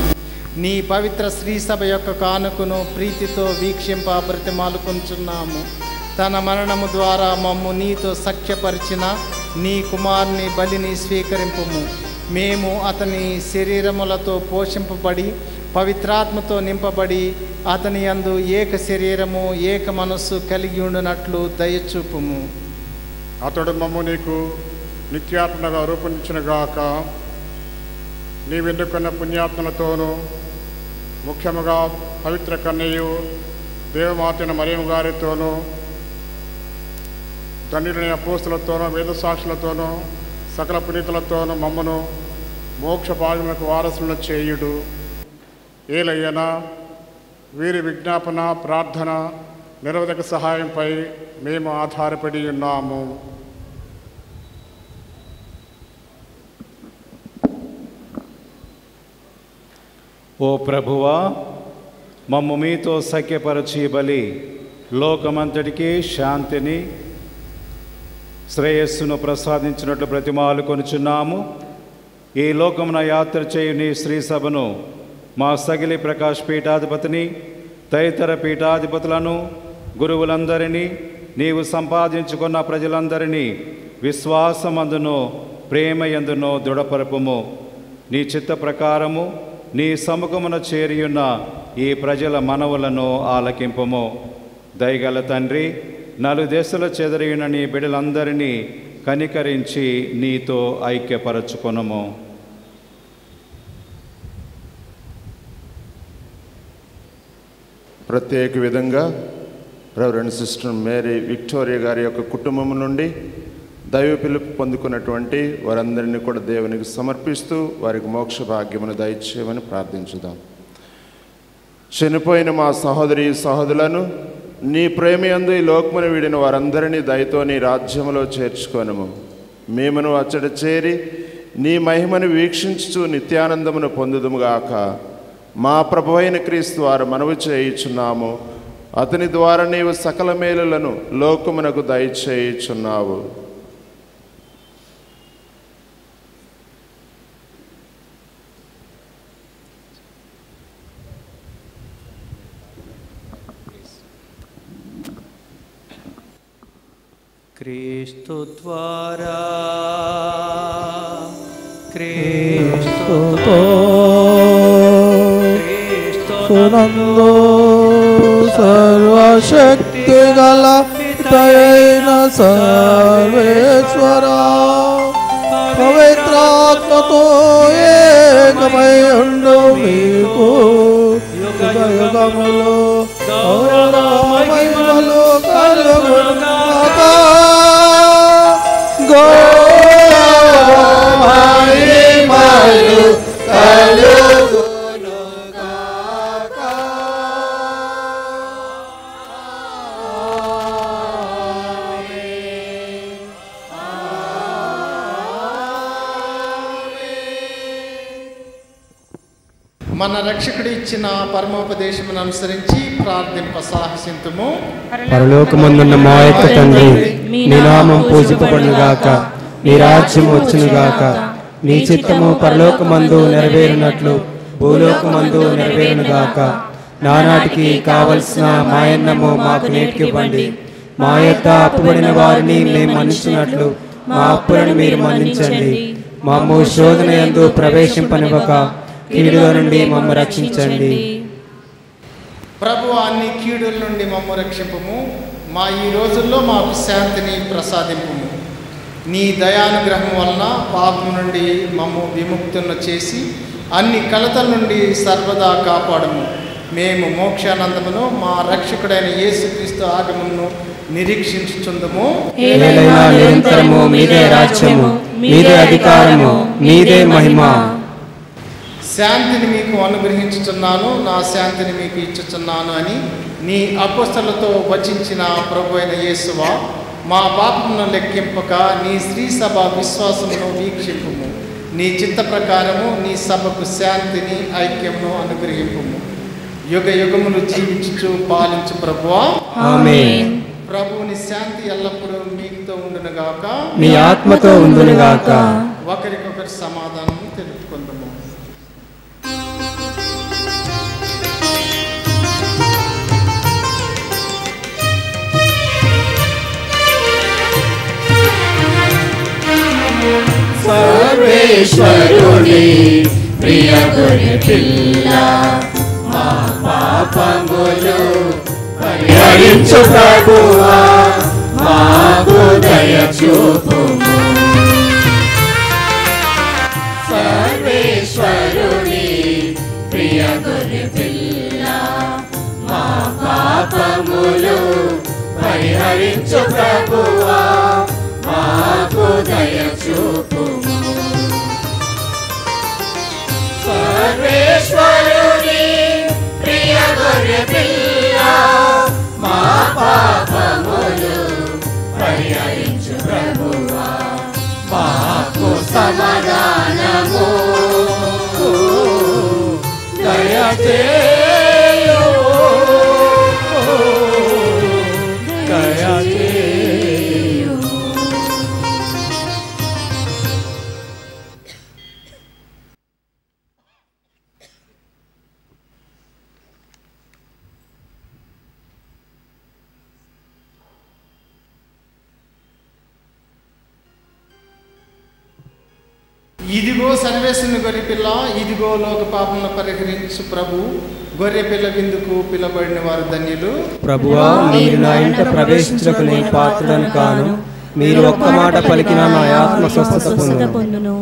Speaker 4: నీ పవిత్ర శ్రీ సభ యొక్క కానుకను ప్రీతితో వీక్షింప బ్రతిమాలుకొంచున్నాము. తన మరణము ద్వారా మమ్ము నీతో సఖ్యపరిచిన నీ కుమారుని బలిని స్వీకరింపుము. మేము అతని శరీరములతో పోషింపబడి పవిత్రాత్మతో నింపబడి అతని యందు ఏక శరీరము ఏక మనస్సు కలిగి ఉండునట్లు దయచూపుము.
Speaker 9: అతడు మమ్ము నీకు నిత్యాత్మగా రూపొందించునుగాక. నీవెన్నుకున్న పుణ్యాత్మలతోనూ ముఖ్యముగా పవిత్ర కన్యయు దేవమాతైన మరియమ్మ గారితోనూ ధన్యులైన అపోస్తులతోనూ వేదసాక్షులతోనూ సకల పునీతులతోనూ మమ్మను మోక్ష భాగ్యములకు వారసులను చేయుడు. ఏలయ్యనా వీరి విజ్ఞాపన ప్రార్థన నిరవధిక సహాయంపై మేము ఆధారపడి ఉన్నాము.
Speaker 10: ఓ ప్రభువా, మమ్ము మీతో సఖ్యపరచి బలి లోకమంతటికీ శాంతిని శ్రేయస్సును ప్రసాదించినట్లు ప్రతిమాలు కొనుచున్నాము. ఈ లోకమున యాత్ర చేయు నీ శ్రీ సభను మా సగిలి ప్రకాష్ పీఠాధిపతిని తదితర పీఠాధిపతులను గురువులందరినీ నీవు సంపాదించుకున్న ప్రజలందరినీ విశ్వాసమందును ప్రేమయందును దృఢపరపుము. నీ చిత్త ప్రకారము నీ సముఖమున చేరియున్న ఈ ప్రజల మనవులను ఆలకింపుము. దయగల తండ్రి, నలుదేశాల చెదరియున్న నీ బిడ్డలందరినీ కనికరించి నీతో ఐక్యపరచుకొనుము.
Speaker 11: ప్రత్యేక విధంగా రెవరెండ్ సిస్టర్ మేరీ విక్టోరియా గారి యొక్క కుటుంబం నుండి దైవ పిలుపు పొందుకున్నటువంటి వారందరినీ కూడా దేవునికి సమర్పిస్తూ వారికి మోక్ష భాగ్యమును దయచేయమని ప్రార్థించుదాం. చనిపోయిన మా సహోదరి సహోదరులను నీ ప్రేమయందు ఈ లోకమును వీడిన వారందరినీ దయతో నీ రాజ్యములో చేర్చుకొనుము. మేమును అచ్చట చేరి నీ మహిమను వీక్షించుచు నిత్యానందమును పొందుదుముగాక. మా ప్రభువైన క్రీస్తు వారు మనవి చేయుచున్నాము. అతని ద్వారా నీవు సకల మేలులను లోకమునకు దయచేయుచున్నావు.
Speaker 3: క్రీస్తు ద్వారా క్రీస్తుతో
Speaker 12: సునందో సర్వశక్తి గల పితయైన సర్వేశ్వర పవిత్రాత్మతో ఏకమై ఉండు మీకు యుగయుగములో మహిమలు కలుగుగాక.
Speaker 2: మహిమలు కలుగుగాక.
Speaker 4: మన రక్షకుడు ఇచ్చిన పరమోపదేశమును అనుసరించి ప్రార్థింప సాహసింతుము.
Speaker 5: పరలోకమందున్న మా యొక్క తండ్రి, నీ నామం పూజింపబడునుగాక, నీ రాజ్యం వచ్చునుగాక, నీ చిత్తము పరలోకమందు నెరవేరునట్లు భూలోకమందు నెరవేరునుగాక. నానాటికి కావలసిన మాయన్నము మాకు నేర్పివ్వండి. మా యొక్క అప్పుబడిన వారిని మేము మన్నించినట్లు మా అప్పులను మీరు మన్నించండి. మమ్ము శోధన యందు ప్రవేశింపనివ్వక కీడులో నుండి మమ్ము రక్షించండి.
Speaker 4: ప్రభువా, అన్ని కీడుల నుండి మమ్ము రక్షింపుము. మా ఈ రోజుల్లో మాకు శాంతిని ప్రసాదింపుము. నీ దయానుగ్రహం వలన పాపం నుండి మమ్ము విముక్తులను చేసి అన్ని కలతల నుండి సర్వదా కాపాడము. మేము మోక్షానందమును మా రక్షకుడైన యేసుక్రీస్తు ఆగమమును నిరీక్షించుచుందుము.
Speaker 5: నిరంతరము మీదే రాజ్యము, మీదే అధికారము, మీదే మహిమ.
Speaker 4: శాంతిని మీకు అనుగ్రహించుచున్నాను, నా శాంతిని మీకు ఇచ్చుచున్నాను అని నీ అపోస్తలతో వచించిన ప్రభు అయిన యేసువా, మా పాపమును లెక్కింపక నీ శ్రీ సభ విశ్వాసమును వీక్షింపుము. నీ చిత్త ప్రకారము నీ సభకు శాంతిని ఐక్యమును అనుగ్రహింపుము. యుగ యుగములు జీవించుచు పాలించు ప్రభువా.
Speaker 5: ఆమేన్.
Speaker 4: ప్రభువుని శాంతి ఎల్లప్పుడూ మీతో ఉండునుగాక.
Speaker 5: మీ ఆత్మతో ఉండునుగాక.
Speaker 4: ఒకరికొకరు సమాధానం తెలుపుకుందాము.
Speaker 2: సర్వేశ్వరుని ప్రియ గొర్రె పిల్ల మా పాపములు పరిహరించు ప్రభువా, మాకు దయ చూపుము. సర్వేశ్వరుని ప్రియ గొర్రె పిల్ల మా పాపములు పరిహరించు ప్రభువా, మాకు దయ చూపుము. సర్వేశ్వరుని ప్రియ గొర్రె పిల్ల మా పాపములు పరిహరించు ప్రభువా, మాకు సమాధానము దయచేయు దయచేయు.
Speaker 4: ఇదిగో సర్వేశ్వరుని గొర్రెపిల్ల, ఇదిగో లోక పాపములను పరిహరించు ప్రభు. గొర్రెపిల్ల విందుకు పిలబడిన వారు ధన్యులు.
Speaker 5: ప్రభువా, మీరు నా ఇంట ప్రవేశించకు నేను పాత్రుడను కాను. మీరు ఒక్క మాట పలికిన నా ఆత్మ స్వస్థత పొందును.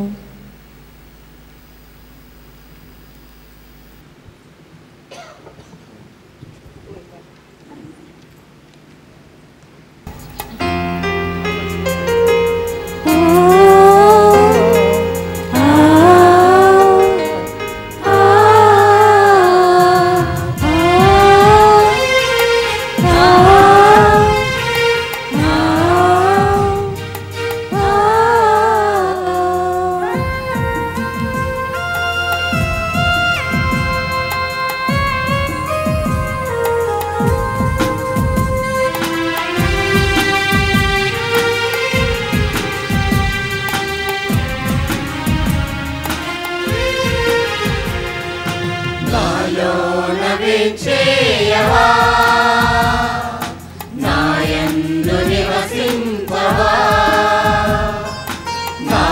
Speaker 2: చేయవా, నాయందు నివసింపవా, నా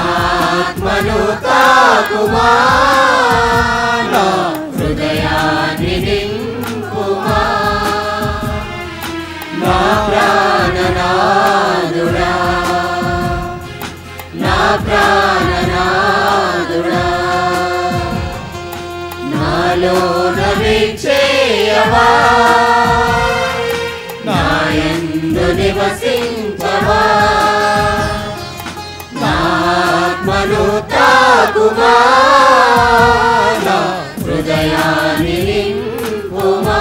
Speaker 2: ఆత్మను తాకుమా, నా హృదయాన్ని నింపుమా, నా ప్రాణనాదుడా, నా ప్రాణనాదుడా, నాలో నవిచేయవా, నాయందు నివసించవా, నా ఆత్మను తాకుమా, నా హృదయాన్ని నింపుమా.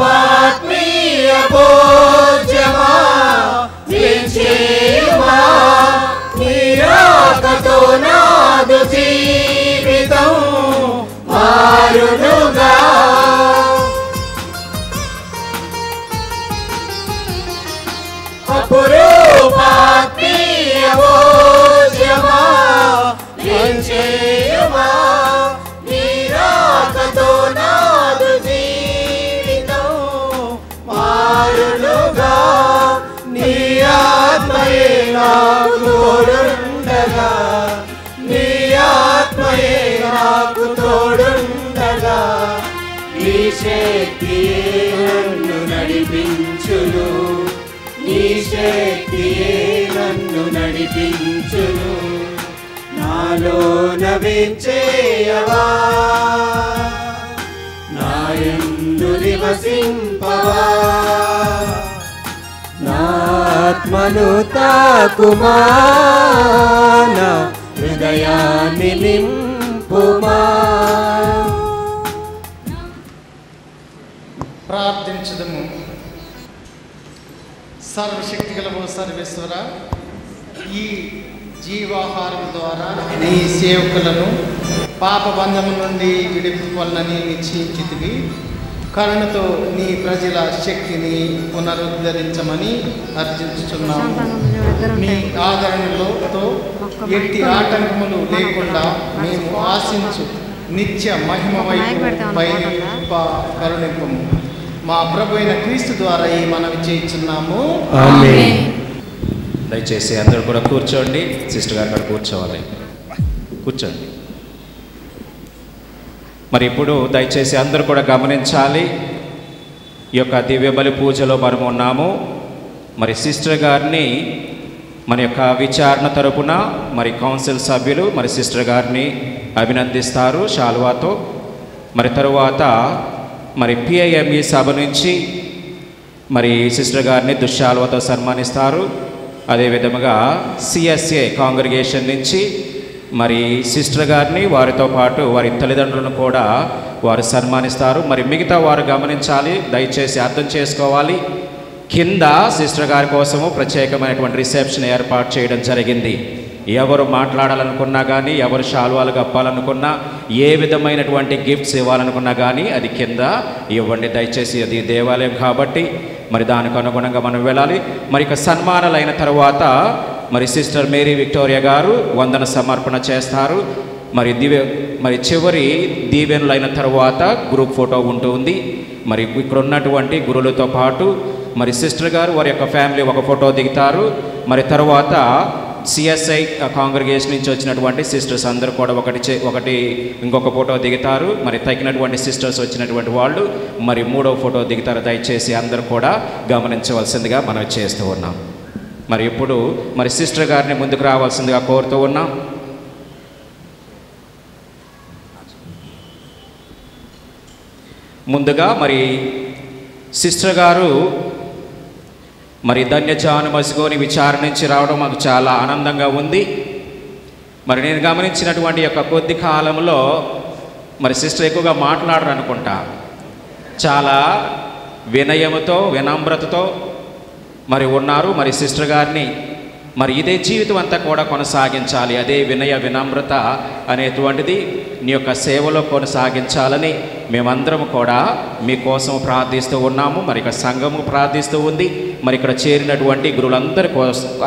Speaker 2: అపురూపాత్మీయ భోజ్యమా వించేయుమా, నీ రాకతో నాదు జీవితం మారునుగా. అపురూపాత్మీయ భోజ్యమా వించేయుమా, నీ రాకతో నాదు మారులుగా. నీ ఆత్మయే నాకు తోడుండగా, నీ ఆత్మయే నాకు తోడుండగా, నీ శక్తియే నన్ను నడిపించును, నీ శక్తియే నన్ను నడిపించును. నాలోన వేంచేయవా నాయందు నివసింపవా నా ఆత్మను తాకుమా నా హృదయాన్ని నింపుమా.
Speaker 4: ప్రార్థించుదము. సర్వశక్తి గలవో సర్వేశ్వర, ఈ జీవాహారం ద్వారా నీ సేవకులను పాపబంధము నుండి విడిపించాలని నిశ్చయించితివి. కరుణతో నీ ప్రజల శక్తిని పునరుద్ధరించమని అర్జించుచున్నాము. నీ ఆదరణతో ఎట్టి ఆటంకములు లేకుండా మేము ఆశించు నిత్య మహిమ వైపు కరుణింపము. మా ప్రభు అయిన క్రీస్తు ద్వారా ఈ మనవి చేయించున్నాము.
Speaker 6: దయచేసి అందరూ కూడా కూర్చోండి. సిస్టర్ గారు కూడా కూర్చోవాలి. కూర్చోండి. మరి ఇప్పుడు దయచేసి అందరూ కూడా గమనించాలి. ఈ యొక్క దివ్య బలి పూజలో మనం ఉన్నాము. మరి సిస్టర్ గారిని మన యొక్క విచారణ తరపున మరి కౌన్సిల్ సభ్యులు మరి సిస్టర్ గారిని అభినందిస్తారు శాలువాతో. మరి తరువాత మరి పిఐఎంఈ సభ నుంచి మరి సిస్టర్ గారిని దుశ్శాలువాతో సన్మానిస్తారు. అదేవిధముగా సిఎస్ఏ కాంగ్రిగేషన్ నుంచి మరి సిస్టర్ గారిని వారితో పాటు వారి తల్లిదండ్రులను కూడా వారు సన్మానిస్తారు. మరి మిగతా వారు గమనించాలి, దయచేసి అర్థం చేసుకోవాలి. కింద సిస్టర్ గారి కోసము ప్రత్యేకమైనటువంటి రిసెప్షన్ ఏర్పాటు చేయడం జరిగింది. ఎవరు మాట్లాడాలనుకున్నా కానీ, ఎవరు శాలువాలు కప్పాలనుకున్నా, ఏ విధమైనటువంటి గిఫ్ట్స్ ఇవ్వాలనుకున్నా కానీ అది కింద ఇవ్వండి దయచేసి. అది దేవాలయం కాబట్టి మరి దానికి అనుగుణంగా మనం వెళ్ళాలి. మరి ఇక సన్మానాలైన తర్వాత మరి సిస్టర్ మేరీ విక్టోరియా గారు వందన సమర్పణ చేస్తారు. మరి చివరి దీవెనలైన తర్వాత గ్రూప్ ఫోటో ఉంటుంది. మరి ఇక్కడ ఉన్నటువంటి గురులతో పాటు మరి సిస్టర్ గారు వారి యొక్క ఫ్యామిలీ ఒక ఫోటో దిగుతారు. మరి తర్వాత సిఎస్ఐ కాంగ్రిగేషన్ నుంచి వచ్చినటువంటి సిస్టర్స్ అందరూ కూడా ఒకటి ఇంకొక ఫోటో దిగుతారు. మరి తగినటువంటి సిస్టర్స్ వచ్చినటువంటి వాళ్ళు మరి మూడో ఫోటో దిగుతారు. దయచేసి అందరూ కూడా గమనించవలసిందిగా మనం చేస్తూ ఉన్నాం. మరి ఇప్పుడు మరి సిస్టర్ గారిని ముందుకు రావాల్సిందిగా కోరుతూ ఉన్నాం. ముందుగా మరి సిస్టర్ గారు మరి ధన్యజాను మసిగోని విచారణ నుంచి రావడం మాకు చాలా ఆనందంగా ఉంది. మరి నేను గమనించినటువంటి యొక్క కొద్ది కాలంలో మరి సిస్టర్ ఎక్కువగా మాట్లాడరు అనుకుంటా. చాలా వినయముతో వినమ్రతతో మరి ఉన్నారు. మరి సిస్టర్ గారిని మరి ఇదే జీవితం అంతా కూడా కొనసాగించాలి. అదే వినయ వినమ్రత అనేటువంటిది నీ యొక్క సేవలో కొనసాగించాలని మేమందరం కూడా మీకోసం ప్రార్థిస్తూ ఉన్నాము. మరి ఇక సంఘము ప్రార్థిస్తూ ఉంది. మరి ఇక్కడ చేరినటువంటి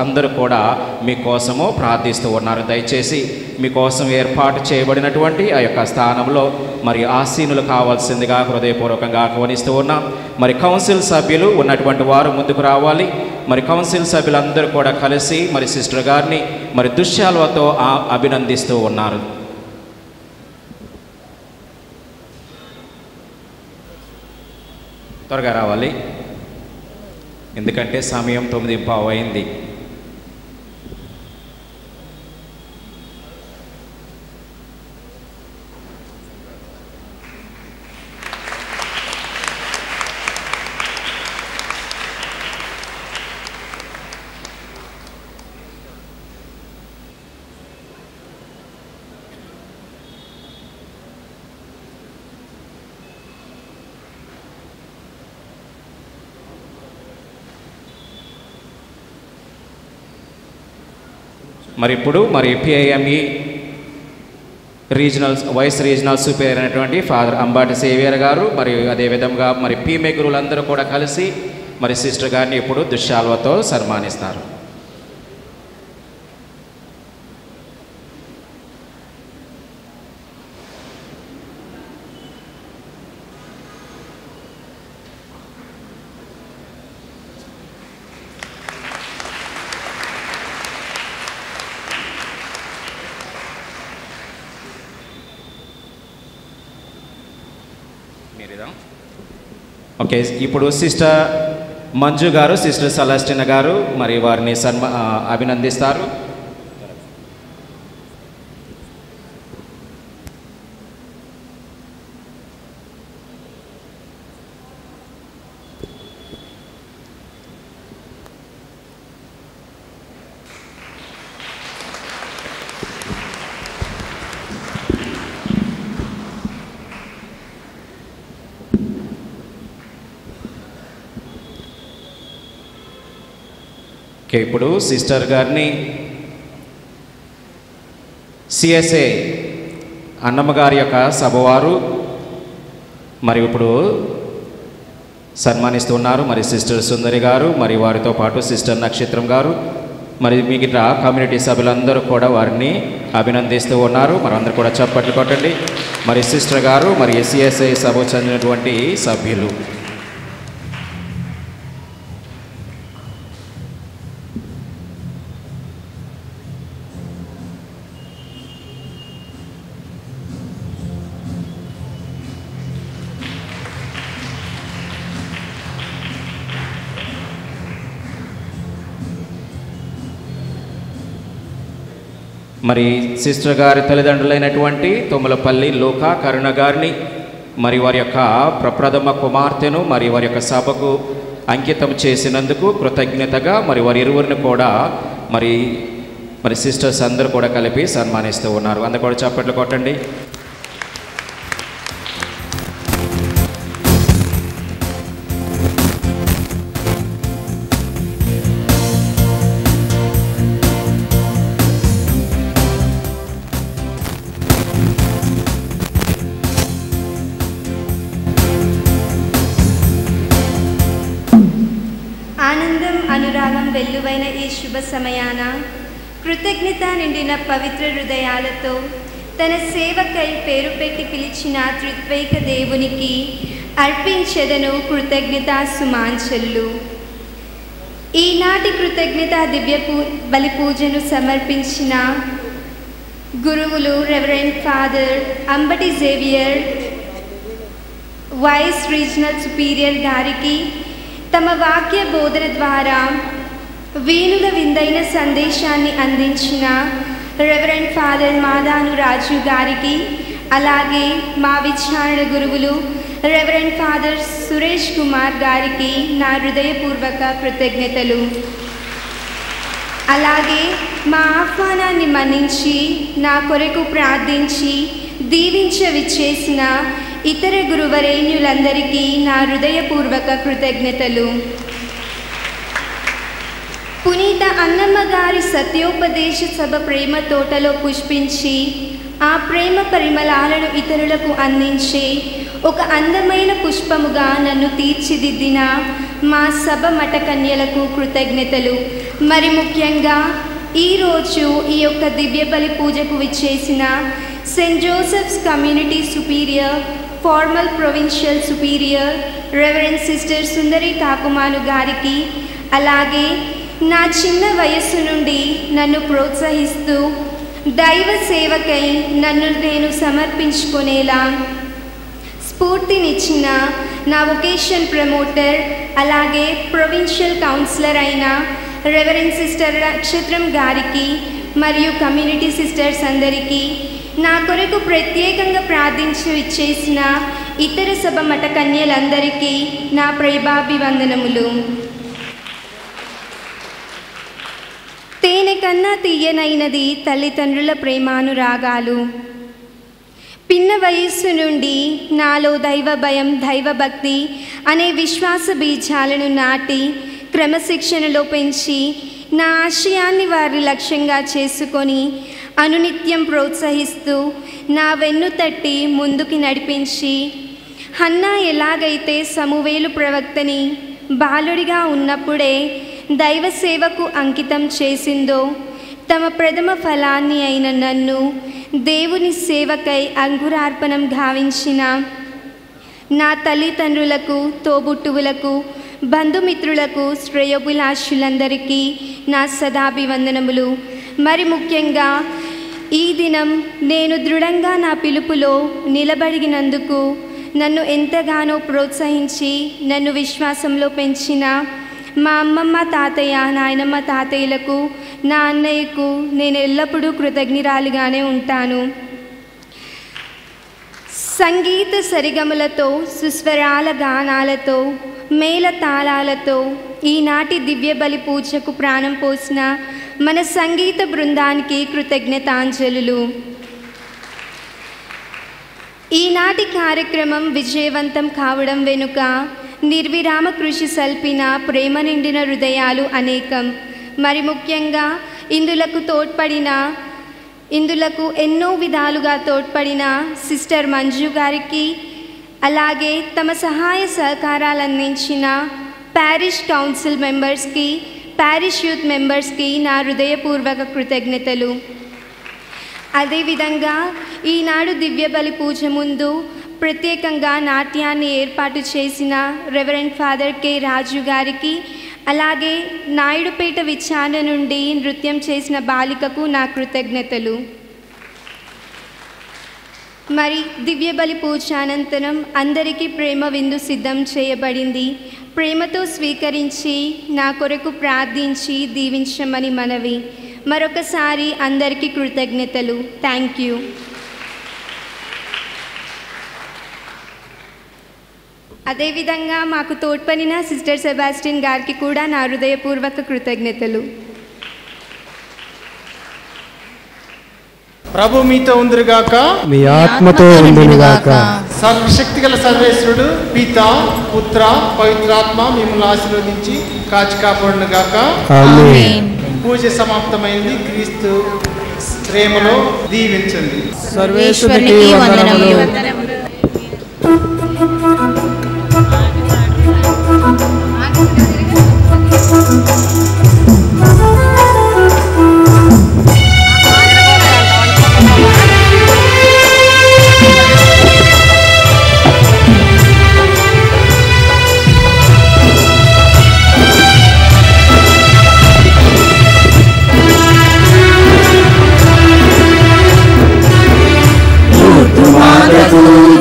Speaker 6: అందరూ కూడా మీకోసము ప్రార్థిస్తూ ఉన్నారు. దయచేసి మీకోసం ఏర్పాటు చేయబడినటువంటి ఆ యొక్క స్థానంలో మరి ఆసీనులు కావాల్సిందిగా హృదయపూర్వకంగా ఆహ్వానిస్తూ ఉన్నాం. మరి కౌన్సిల్ సభ్యులు ఉన్నటువంటి వారు ముందుకు రావాలి. మరి కౌన్సిల్ సభ్యులందరూ కూడా కలిసి మరి సిస్టర్ గారిని మరి దుశ్శాలువతో అభినందిస్తూ ఉన్నారు. త్వరగా రావాలి, ఎందుకంటే సమయం 9:15 అయింది. మరి ఇప్పుడు మరి పిఐఎంఈ వైస్ రీజనల్ సూపర్ అయినటువంటి ఫాదర్ అంబాటి సేవియర్ గారు మరియు అదేవిధంగా మరి పీమే గురువులందరూ కూడా కలిసి మరి సిస్టర్ గారిని ఇప్పుడు దుశ్శాలువతో సన్మానిస్తారు. ఓకే, ఇప్పుడు సిస్టర్ మంజు గారు, సిస్టర్ సెలస్టినా గారు మరి వారిని అభినందిస్తారు. ఇప్పుడు సిస్టర్ గారిని సిఎస్ఏ అన్నమ్మ గారి యొక్క సభవారు మరి ఇప్పుడు సన్మానిస్తున్నారు. మరి సిస్టర్ సుందరి గారు, మరి వారితో పాటు సిస్టర్ నక్షత్రం గారు, మరి మిగతా కమ్యూనిటీ సభ్యులందరూ కూడా వారిని అభినందిస్తూ ఉన్నారు. మరి అందరూ కూడా చప్పట్లు కొట్టండి. మరి సిస్టర్ గారు, మరి సిఎస్ఐ సభకు చెందినటువంటి సభ్యులు. మరి సిస్టర్ గారి తల్లిదండ్రులైనటువంటి తుమ్మలపల్లి లోకా కరుణ గారిని, మరి వారి యొక్క ప్రప్రథమ కుమార్తెను మరి వారి యొక్క సభకు అంకితం చేసినందుకు కృతజ్ఞతగా మరి వారి ఇరువురిని కూడా మరి సిస్టర్స్ అందరూ కూడా కలిపి సన్మానిస్తూ ఉన్నారు. అందరూ కూడా చప్పట్లు కొట్టండి.
Speaker 7: ఆనందం అనురాగం వెల్లువైన ఈ శుభ సమయాన కృతజ్ఞత నిండిన పవిత్ర హృదయాలతో తన సేవకై పేరు పెట్టి పిలిచిన త్రిత్వైక దేవునికి అర్పించెదను కృతజ్ఞతా సుమాంజలు. ఈనాటి కృతజ్ఞత దివ్య బలి పూజను సమర్పించిన గురువులు reverend father Ambati Xavier vice regional superior గారికి తమ వాక్య బోధన ద్వారా వీణుల విందైన సందేశాన్ని అందించిన రెవరెండ్ ఫాదర్ మాదాను రాజు గారికి, అలాగే మా విచారణ గురువులు రెవరెండ్ ఫాదర్ సురేష్ కుమార్ గారికి నా హృదయపూర్వక కృతజ్ఞతలు. అలాగే మా ఆహ్వానాన్ని మన్నించి నా కొరకు ప్రార్థించి దీవించవిచ్చేసిన ఇతర గురువరేణ్యులందరికీ నా హృదయపూర్వక కృతజ్ఞతలు. పునీత అన్నమ్మ గారి సత్యోపదేశ సభ ప్రేమ తోటలో పుష్పించి ఆ ప్రేమ పరిమళాలను ఇతరులకు అందించే ఒక అందమైన పుష్పముగా నన్ను తీర్చిదిద్దిన మా సభ మఠకన్యలకు కృతజ్ఞతలు. మరి ముఖ్యంగా ఈరోజు ఈ యొక్క దివ్య బలి పూజకు విచ్చేసిన saint Joseph's community superior, formal provincial superior reverend sister Sundari Takumanu గారికి, అలాగే నా చిన్న వయస్సు నుండి నన్ను ప్రోత్సహిస్తూ దైవ సేవకై నన్ను నేను సమర్పించుకునేలా స్ఫూర్తినిచ్చిన నా వొకేషన్ ప్రమోటర్, అలాగే ప్రొవిన్షియల్ కౌన్సిలర్ అయిన రెవరెండ్ సిస్టర్ నక్షత్రం గారికి మరియు కమ్యూనిటీ సిస్టర్స్ అందరికీ, నా కొరకు ప్రత్యేకంగా ప్రార్థించి ఇచ్చేసిన ఇతర సభ మఠ కన్యలందరికీ నా ప్రేమాభివందనములు. తేనె కన్నా తీయనైనది తల్లిదండ్రుల ప్రేమానురాగాలు. పిన్న వయస్సు నుండి నాలో దైవ భయం, దైవభక్తి అనే విశ్వాస బీజాలను నాటి క్రమశిక్షణలో పెంచి నా ఆశయాన్ని వారి లక్ష్యంగా చేసుకొని అనునిత్యం ప్రోత్సహిస్తూ నా వెన్ను తట్టి ముందుకి నడిపించి, హన్నా ఎలాగైతే సమూవేలు ప్రవక్తని బాలుడిగా ఉన్నప్పుడే దైవ సేవకు అంకితం చేసిందో, తమ ప్రథమ ఫలాన్ని అయిన నన్ను దేవుని సేవకై అంకురార్పణం గావించిన నా తల్లిదండ్రులకు, తోబుట్టువులకు, బంధుమిత్రులకు, శ్రేయోభిలాషులందరికీ నా సదాభివందనములు. మరి ముఖ్యంగా ఈ దినం నేను దృఢంగా నా పిలుపులో నిలబడినందుకు నన్ను ఎంతగానో ప్రోత్సహించి నన్ను విశ్వాసంలో పెంచిన మా అమ్మమ్మ, తాతయ్య, నాయనమ్మ, తాతయ్యలకు, నా అన్నయ్యకు నేను ఎల్లప్పుడూ కృతజ్ఞురాలిగానే ఉంటాను. సంగీత సరిగమలతో, సుస్వరాల గానాలతో, మేళ తాళాలతో ఈనాటి దివ్య బలి పూజకు ప్రాణం పోసిన మన సంగీత బృందానికి కృతజ్ఞతాంజలులు. ఈనాటి కార్యక్రమం విజయవంతం కావడం వెనుక నిర్విరామ కృషి సల్పిన ప్రేమ నిండిన హృదయాలు అనేకం. మరి ముఖ్యంగా ఇందులకు ఎన్నో విధాలుగా తోడ్పడిన సిస్టర్ మంజు గారికి, అలాగే తమ సహాయ సహకారాలు అందించిన ప్యారిష్ కౌన్సిల్ మెంబర్స్కి, ప్యారిష్ యూత్ మెంబర్స్కి నా హృదయపూర్వక కృతజ్ఞతలు. అదేవిధంగా ఈనాడు దివ్య బలి పూజ ముందు ప్రత్యేకంగా నాట్యాన్ని ఏర్పాటు చేసిన రెవరెండ్ ఫాదర్ కె రాజు గారికి, అలాగే నాయుడుపేట విచారణ నుండి నృత్యం చేసిన బాలికకు నా కృతజ్ఞతలు. మరి దివ్య బలి పూజ అనంతరం అందరికీ ప్రేమ విందు సిద్ధం చేయబడింది. ప్రేమతో స్వీకరించి నా కొరకు ప్రార్థించి దీవించమని మనవి. మరొకసారి అందరికీ కృతజ్ఞతలు. Thank you. అదేవిధంగా మాకు తోడ్పడిన సిస్టర్ సెబాస్టిన్ గారికి కూడా నా హృదయపూర్వక కృతజ్ఞతలు.
Speaker 4: ప్రభు మీతో ఉందిరుగాక,
Speaker 5: మీ ఆత్మతో ఉండునుగాక.
Speaker 4: సర్వశక్తిగల సర్వేశ్వరుడు పిత, పుత్ర, పవిత్రాత్మ మిమ్మల్ని ఆశీర్వదించి కాచి కాపాడునుగాక.
Speaker 5: ఆమేన్.
Speaker 4: పూజ సమాప్తమైంది. క్రీస్తు ప్రేమలో దీవించండి.
Speaker 12: సర్వేశ్వరునికి వందనములు.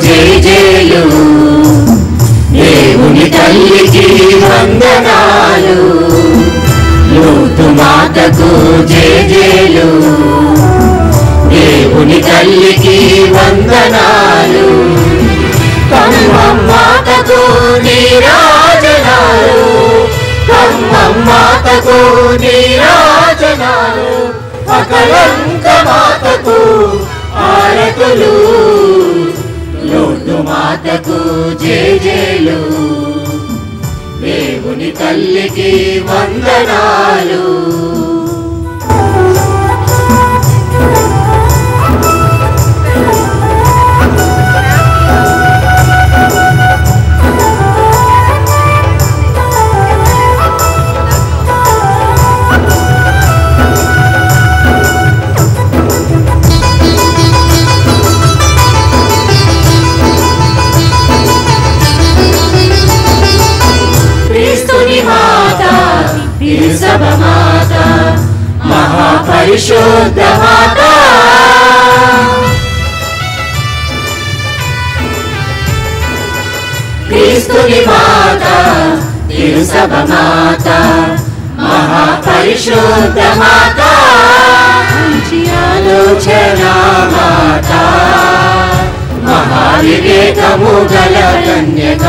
Speaker 2: జై జయలు, దేవుని తల్లికి వందనాలు. లోతు మాతకు జయ జయలు, దేవుని తల్లికి వందనాలు. ఖమ్మం మాతకు నీరాజనాలు, ఖమ్మం మాతకు నీరాజనాలు. అకలంక మాతకు ఆరతులు, లోతు మాతకు జయ జయలు, దేవుని తల్లికి వందనాలు. సభ మాత, మహాపరిశుద్ధ మాత, క్రీస్తుని మాత, తిరుసభ మాత, మహాపరిశుద్ధ మాత, మంచి ఆలోచన మాత, మహావివేకము గల కన్యక,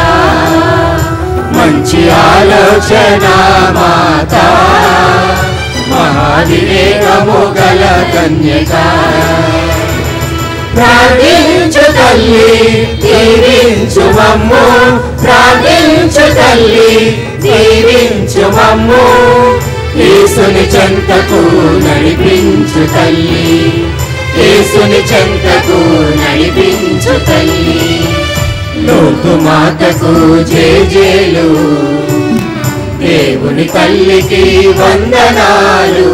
Speaker 2: మంచి ఆలోచన మాత, మహావివేకము గల కన్యక. ప్రార్థించు తల్లి, దీవించు మమ్ము, ప్రార్థించు తల్లి, దీవించు మమ్ము. యేసుని చెంతకు నడిపించు తల్లి, యేసుని చెంతకు నడిపించు తల్లి. లోతు మాతకు జయ జయలు, దేవుని తల్లికి వందనాలు.